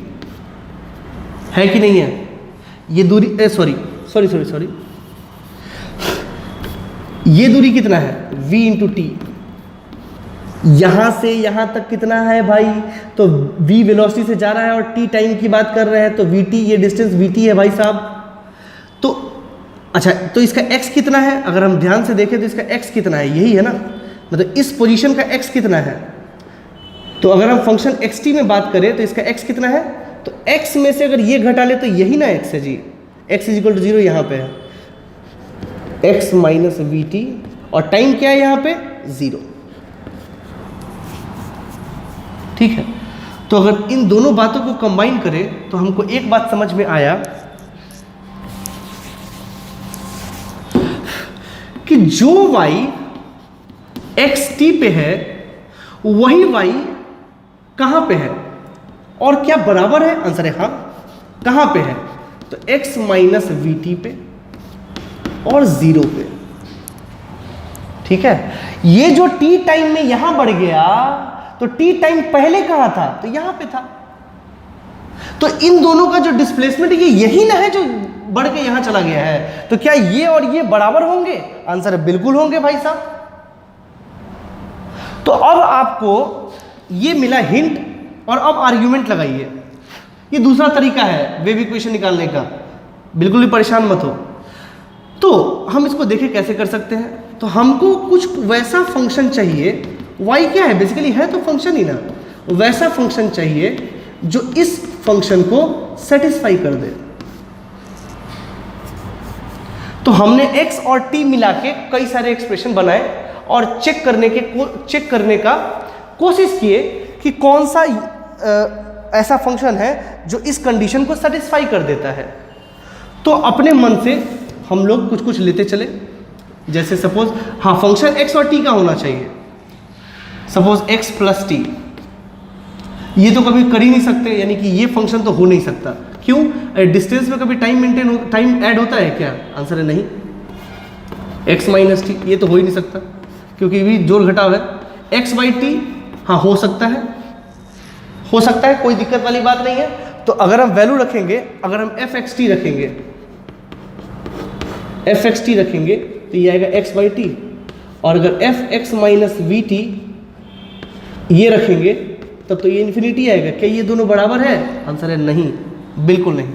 Speaker 1: है कि नहीं है, ये दूरी सॉरी ये दूरी कितना है, v इंटू टी, यहां से यहां तक कितना है भाई, तो v वेलोसिटी से जा रहा है और t टाइम की बात कर रहे हैं, तो vt, ये डिस्टेंस vt है भाई साहब। तो अच्छा, तो इसका x कितना है, अगर हम ध्यान से देखें तो इसका x कितना है, यही है ना, मतलब इस पोजीशन का x कितना है, तो अगर हम फंक्शन xt में बात करें तो इसका x कितना है, तो x में से अगर ये घटा ले तो यही ना x है जी, x इज इक्वल टू 0 यहाँ पे है, x माइनस वी टी, और टाइम क्या है यहाँ पे 0। ठीक है, तो अगर इन दोनों बातों को कंबाइन करें तो हमको एक बात समझ में आया कि जो y xt पे है वही y कहां पे है, और क्या बराबर है, आंसर है हाँ, कहां पे है, तो x माइनस वी टी पे और 0 पे। ठीक है, ये जो t टाइम में यहां बढ़ गया, तो t टाइम पहले कहां था, तो यहां पे था, तो इन दोनों का जो डिस्प्लेसमेंट ये यही ना है जो बढ़ के यहां चला गया है, तो क्या ये और ये बराबर होंगे, आंसर है बिल्कुल होंगे भाई साहब। तो अब आपको ये मिला हिंट, और अब आर्ग्यूमेंट लगाइए, ये दूसरा तरीका है वेव इक्वेशन निकालने का, बिल्कुल भी परेशान मत हो। तो हम इसको देखें कैसे कर सकते हैं, तो हमको कुछ वैसा फंक्शन चाहिए, y क्या है बेसिकली, है तो फंक्शन ही ना, वैसा फंक्शन चाहिए जो इस फंक्शन को सेटिस्फाई कर दे। तो हमने x और t मिला के कई सारे एक्सप्रेशन बनाए और चेक करने का कोशिश किए कि कौन सा ऐसा फंक्शन है जो इस कंडीशन को सेटिस्फाई कर देता है। तो अपने मन से हम लोग कुछ कुछ लेते चले, जैसे सपोज हाँ फंक्शन x और t का होना चाहिए, सपोज x प्लस टी, ये तो कभी कर ही नहीं सकते, यानी कि ये फंक्शन तो हो नहीं सकता, क्यों, डिस्टेंस में कभी टाइम ऐड होता है क्या, आंसर है नहीं, x माइनस टी ये तो हो ही नहीं सकता, क्योंकि भी जोड़ घटाव है, x बाई टी हाँ हो सकता है, कोई दिक्कत वाली बात नहीं है। तो अगर हम वैल्यू रखेंगे, अगर हम एफ एक्स टी रखेंगे तो ये आएगा x बाई टी, और अगर F x minus v T ये रखेंगे तब तो ये इन्फिनिटी आएगा। क्या ये दोनों बराबर है, आंसर है नहीं, बिल्कुल नहीं।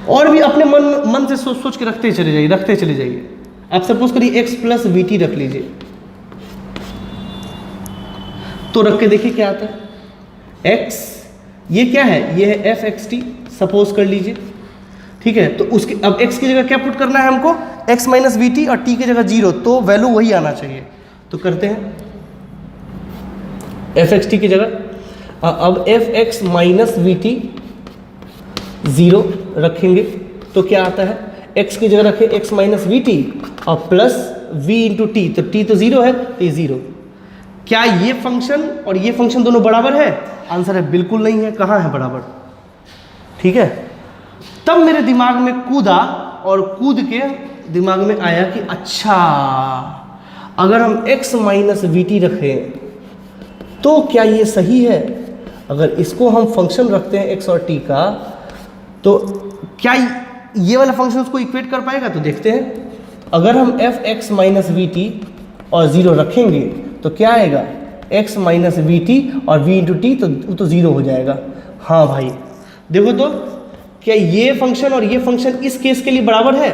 Speaker 1: और भी अपने मन से सोच सोच के रखते चले जाइए। आप सपोज करिए x प्लस वी टी रख लीजिए, तो रख के देखिए क्या आता है। x ये क्या है, ये है एफ एक्स टी सपोज कर लीजिए, ठीक है। तो उसके अब x की जगह क्या पुट करना है हमको, x माइनस वी टी, और t की जगह 0, तो वैल्यू वही आना चाहिए। तो करते हैं एफ एक्स टी की जगह अब F x minus v T 0 रखेंगे, तो क्या आता है, x की जगह रखें x माइनस वी टी और प्लस v इंटू टी, तो t तो 0 है, तो ये 0। क्या ये फंक्शन और ये फंक्शन दोनों बराबर है? आंसर है बिल्कुल नहीं है। कहाँ है बराबर? ठीक है। तब मेरे दिमाग में कूदा और कूद के दिमाग में आया कि अच्छा, अगर हम x माइनस वी टी रखें तो क्या ये सही है? अगर इसको हम फंक्शन रखते हैं x और t का, तो क्या ये वाला फंक्शन उसको इक्वेट कर पाएगा? तो देखते हैं। अगर हम F x minus v T और 0 रखेंगे तो क्या आएगा, x माइनस वी टी और v इंटू टी, तो 0 हो जाएगा। हाँ भाई देखो तो, क्या ये फंक्शन और ये फंक्शन इस केस के लिए बराबर है?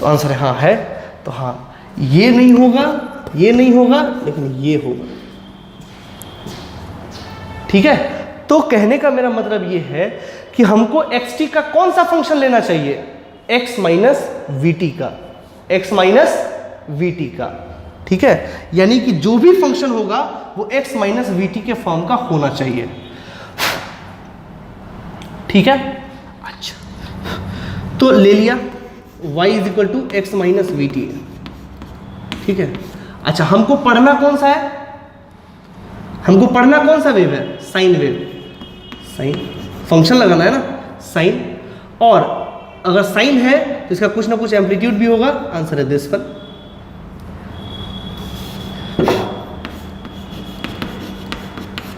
Speaker 1: तो आंसर है हाँ है। तो हाँ, ये नहीं होगा, ये नहीं होगा, लेकिन ये होगा। ठीक है। तो कहने का मेरा मतलब ये है कि हमको एक्स टी का कौन सा फंक्शन लेना चाहिए, x माइनस वी टी का, x माइनस वी टी का। ठीक है, यानी कि जो भी फंक्शन होगा वो x माइनस वी टी के फॉर्म का होना चाहिए। ठीक है। अच्छा, तो ले लिया y is equal to x minus v t. ठीक है। अच्छा, हमको पढ़ना कौन सा है, हमको पढ़ना कौन सा वेव है, साइन वेव। साइन फंक्शन लगाना है ना, साइन, और अगर साइन है तो इसका कुछ ना कुछ एम्पलीट्यूड भी होगा। आंसर है दिस वन।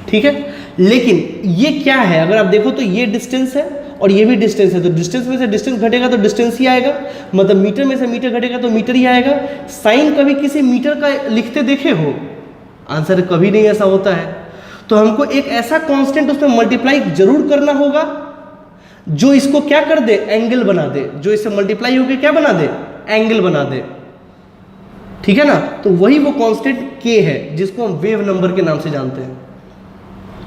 Speaker 1: ठीक है। लेकिन ये क्या है, अगर आप देखो तो ये डिस्टेंस है और ये भी डिस्टेंस है, तो डिस्टेंस में से डिस्टेंस घटेगा तो डिस्टेंस ही आएगा, मतलब मीटर में से मीटर घटेगा तो मीटर ही आएगा। साइन कभी किसी मीटर का लिखते देखे हो? आंसर कभी नहीं ऐसा होता है। तो हमको एक ऐसा कांस्टेंट उसमें मल्टीप्लाई जरूर करना होगा जो इसको क्या कर दे, एंगल बना दे, जो इससे मल्टीप्लाई होकर क्या बना दे, एंगल बना दे। ठीक है ना। तो वही वो कांस्टेंट k है जिसको हम वेव नंबर के नाम से जानते हैं।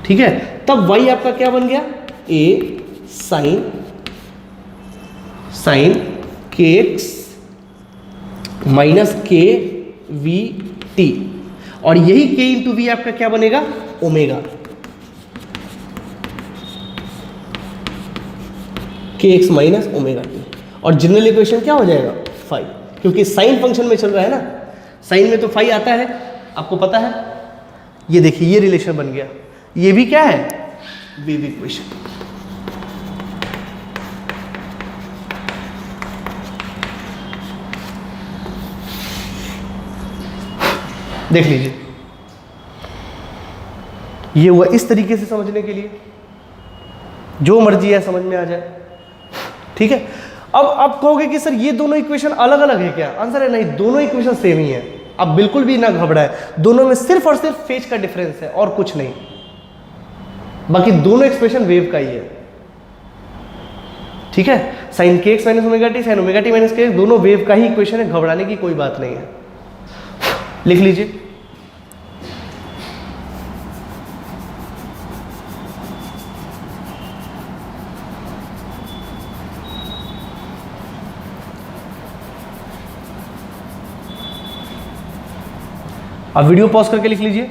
Speaker 1: ठीक है। तब y आपका क्या बन गया, a साइन के एक्स माइनस के वी टी, और यही k इंटू वी आपका क्या बनेगा, ओमेगा। के एक्स माइनस ओमेगा टी, और जनरल इक्वेशन क्या हो जाएगा, फाई, क्योंकि साइन फंक्शन में चल रहा है ना, साइन में तो फाई आता है, आपको पता है। ये देखिए ये रिलेशन बन गया, ये भी क्या है, वेव इक्वेशन। देख लीजिए, ये हुआ इस तरीके से समझने के लिए, जो मर्जी है समझ में आ जाए। ठीक है। अब आप कहोगे कि सर ये दोनों इक्वेशन अलग अलग है क्या? आंसर है नहीं, दोनों इक्वेशन सेम ही है। आप बिल्कुल भी ना घबराएं, दोनों में सिर्फ और सिर्फ फेज का डिफरेंस है और कुछ नहीं, बाकी दोनों एक्सप्रेशन वेव का ही है। ठीक है। साइन के x minus omega T, sign omega t minus k x, दोनों वेव का ही इक्वेशन है, घबराने की कोई बात नहीं है। लिख लीजिए, आप वीडियो पॉज करके लिख लीजिए।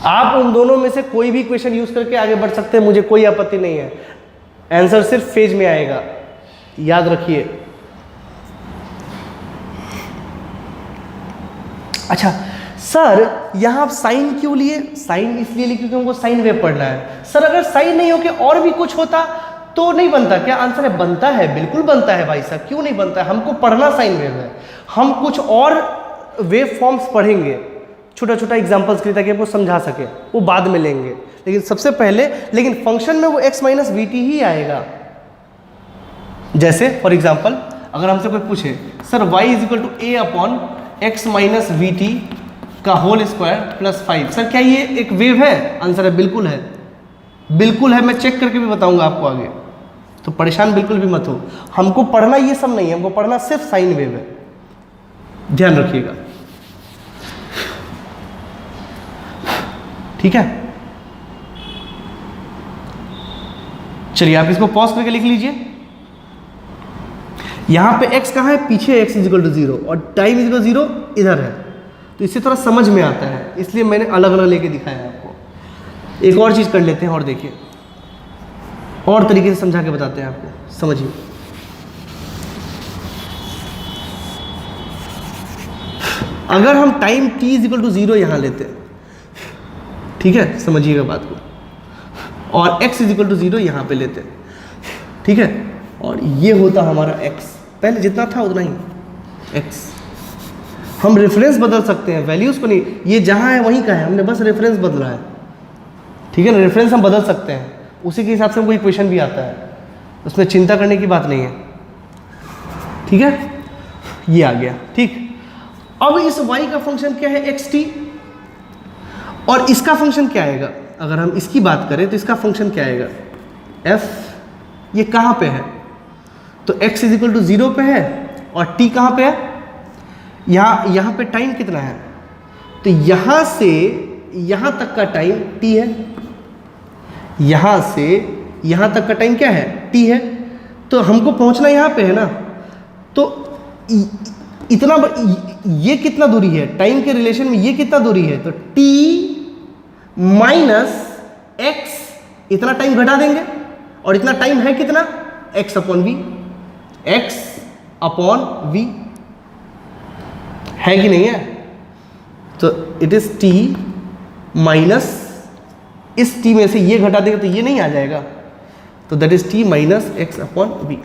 Speaker 1: आप उन दोनों में से कोई भी क्वेश्चन यूज करके आगे बढ़ सकते हैं, मुझे कोई आपत्ति नहीं है। आंसर सिर्फ फेज में आएगा, याद रखिए। अच्छा सर, यहां आप साइन क्यों लिए? साइन इसलिए लिए क्योंकि हमको साइन वेव पढ़ना है। सर अगर साइन नहीं होके और भी कुछ होता तो नहीं बनता क्या? आंसर है बनता है, बिल्कुल बनता है भाई साहब, क्यों नहीं बनता है? हमको पढ़ना साइन वेव है। हम कुछ और वेव फॉर्म्स पढ़ेंगे छोटा छोटा एग्जाम्पल्स के लिए, ताकि आपको समझा सके, वो बाद में लेंगे। लेकिन सबसे पहले, लेकिन फंक्शन में वो x माइनस वी टी ही आएगा। जैसे फॉर एग्जाम्पल अगर हमसे कोई पूछे sir y is equal to a upon x minus v t का होल स्क्वायर प्लस 5, सर क्या ये एक वेव है? आंसर है बिल्कुल है, बिल्कुल है। मैं चेक करके भी बताऊंगा आपको आगे, तो परेशान बिल्कुल भी मत हो। हमको पढ़ना ये सब नहीं है, हमको पढ़ना सिर्फ साइन वेव है, ध्यान रखिएगा, ठीक है। चलिए आप इसको पॉज करके लिख लीजिए। यहां पे x कहाँ है? पीछे x इज इक्वल टू 0 और टाइम इज इक्वल टू 0 इधर है, तो इससे थोड़ा समझ में आता है, इसलिए मैंने अलग अलग लेके दिखाया है आपको। एक और चीज कर लेते हैं और देखिए, और तरीके से समझा के बताते हैं आपको, समझिए। अगर हम time t is equal to 0 यहां लेते हैं, ठीक है, समझिएगा बात को, और x इज इक्वल टू 0 यहाँ पे लेते हैं, ठीक है, और ये होता हमारा x, पहले जितना था उतना ही x। हम रेफरेंस बदल सकते हैं, वैल्यूज़ को नहीं, ये जहाँ है वहीं का है, हमने बस रेफरेंस बदला है, ठीक है ना। रेफरेंस हम बदल सकते हैं, उसी के हिसाब से हमको इक्वेशन भी आता है, उसमें चिंता करने की बात नहीं है, ठीक है। ये आ गया, ठीक। अब इस y का फंक्शन क्या है? xt, और इसका फंक्शन क्या आएगा? अगर हम इसकी बात करें तो इसका फंक्शन क्या आएगा? f। ये कहाँ पे है? तो x इज इक्वल टू 0 पे है, और t कहाँ पे है? यहाँ पे टाइम कितना है? तो यहाँ से यहाँ तक का टाइम t है, यहाँ से यहाँ तक का टाइम क्या है? t है। तो हमको पहुँचना यहाँ पे है ना, तो इतना ये कितना दूरी है टाइम के रिलेशन में? ये कितना दूरी है? तो t माइनस x, इतना टाइम घटा देंगे, और इतना टाइम है कितना? x अपॉन वी, x अपॉन वी, है कि नहीं है? तो इट इज t माइनस, इस t में से ये घटा देंगे तो ये नहीं आ जाएगा, तो that is t minus x upon v.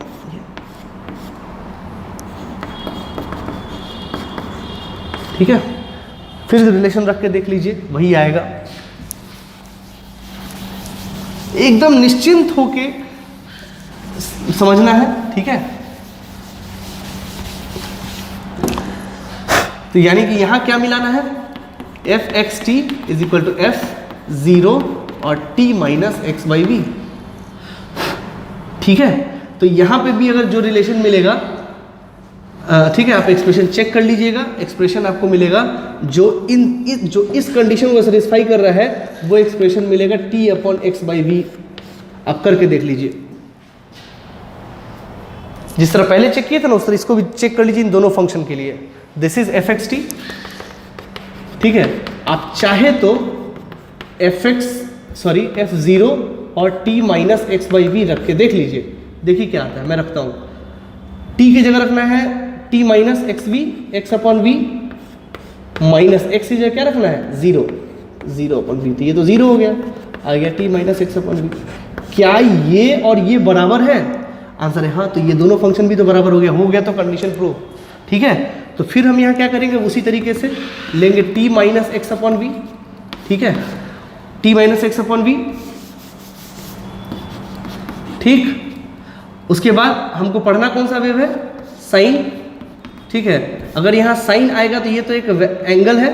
Speaker 1: ठीक है, फिर रिलेशन रख के देख लीजिए, वही आएगा। एकदम निश्चिंत होके समझना है, ठीक है। तो यानी कि यहां क्या मिलाना है? F x t is equal to f 0 और t minus x by v, ठीक है। तो यहां पे भी अगर जो रिलेशन मिलेगा, ठीक है, आप एक्सप्रेशन चेक कर लीजिएगा, एक्सप्रेशन आपको मिलेगा जो जो इस कंडीशन को सेटिस्फाई कर रहा है, वो एक्सप्रेशन मिलेगा t upon x by v. आप करके देख लीजिए, जिस तरह पहले चेक किए थे ना उस तरह इसको भी चेक कर लीजिए इन दोनों फंक्शन के लिए। This is f x t, ठीक है। आप चाहे तो f0 और t minus x by v रख के देख लीजिए, देखिए क्या आता है। मैं रखता हूँ, t की जगह रखना है t minus x v, x upon v, minus x की जगह क्या रखना है? 0 अपॉन वी, तो ये तो 0 हो गया, आ गया t minus x upon v. क्या ये और ये बराबर है? आंसर है हाँ, तो ये दोनों फंक्शन भी तो बराबर हो गया तो कंडीशन प्रूव, ठीक है। तो फिर हम यहाँ क्या करेंगे? उसी तरीके से लेंगे t minus x upon v, ठीक है, t minus x upon v, ठीक। उसके बाद हमको पढ़ना कौन सा वेव है? साइन, ठीक है। अगर यहाँ साइन आएगा तो ये तो एक एंगल है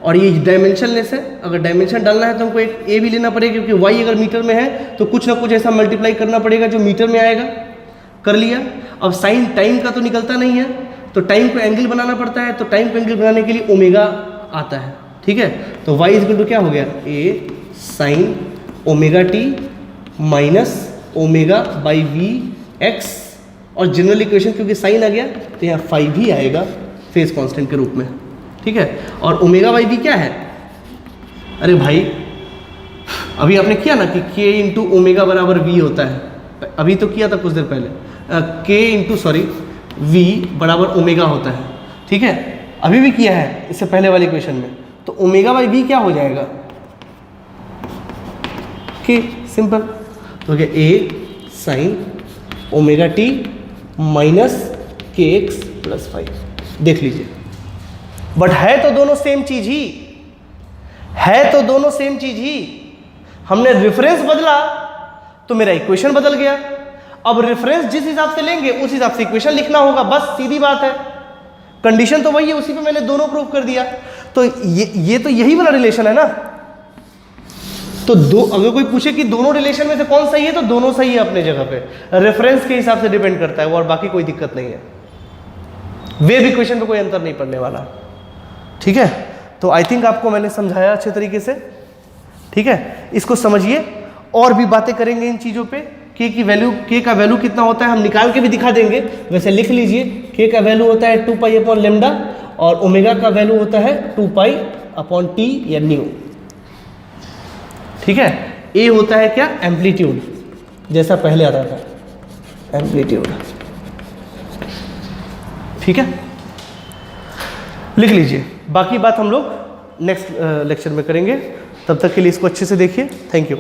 Speaker 1: और ये डायमेंशनलेस है। अगर डायमेंशन डालना है तो हमको एक ए भी लेना पड़ेगा, क्योंकि वाई अगर मीटर में है तो कुछ ना कुछ ऐसा मल्टीप्लाई करना पड़ेगा जो मीटर में आएगा। कर लिया। अब साइन टाइम का तो निकलता नहीं है, तो टाइम को एंगल बनाना पड़ता है, तो टाइम को एंगल बनाने के लिए ओमेगा आता है, ठीक है। तो वाई इज इक्वल टू क्या हो गया? A sine omega t minus omega by v x, और जनरल इक्वेशन क्योंकि साइन आ गया तो यहाँ फाइव ही आएगा फेज कांस्टेंट के रूप में, ठीक है। और ओमेगा बाई वी क्या है? अरे भाई अभी आपने किया ना कि k इंटू ओमेगा बराबर वी होता है, अभी तो किया था कुछ देर पहले, k इंटू v बराबर ओमेगा होता है, ठीक है। अभी भी किया है इससे पहले वाले इक्वेशन में, तो ओमेगा बाई वी क्या हो जाएगा? k, simple. तो क्या a sine omega t minus k x plus 5, देख लीजिए। बट है तो दोनों सेम चीज ही, है तो दोनों सेम चीज ही। हमने रेफरेंस बदला तो मेरा इक्वेशन बदल गया। अब रेफरेंस जिस हिसाब से लेंगे उस हिसाब से इक्वेशन लिखना होगा, बस सीधी बात है। कंडीशन तो वही है, उसी पे मैंने दोनों प्रूव कर दिया। तो ये तो यही वाला रिलेशन है ना। तो अगर कोई पूछे कि दोनों रिलेशन में से कौन सही है, तो दोनों सही है अपने जगह पे, रेफरेंस के हिसाब से डिपेंड करता है वो, और बाकी कोई दिक्कत नहीं है। वेव इक्वेशन पे कोई अंतर नहीं पड़ने वाला, ठीक है। तो आई थिंक आपको मैंने समझाया अच्छे तरीके से, ठीक है। इसको समझिए, और भी बातें करेंगे इन चीज़ों पे। के का वैल्यू कितना होता है हम निकाल के भी दिखा देंगे, वैसे लिख लीजिए। के का वैल्यू होता है 2 पाई अपॉन लेमडा, और ओमेगा का वैल्यू होता है 2 पाई अपॉन टी या न्यू, ठीक है। ए होता है क्या, एम्पलीट्यूड, जैसा पहले आता था एम्पलीट्यूड, ठीक है। लिख लीजिए, बाकी बात हम लोग नेक्स्ट लेक्चर में करेंगे। तब तक के लिए इसको अच्छे से देखिए। Thank you.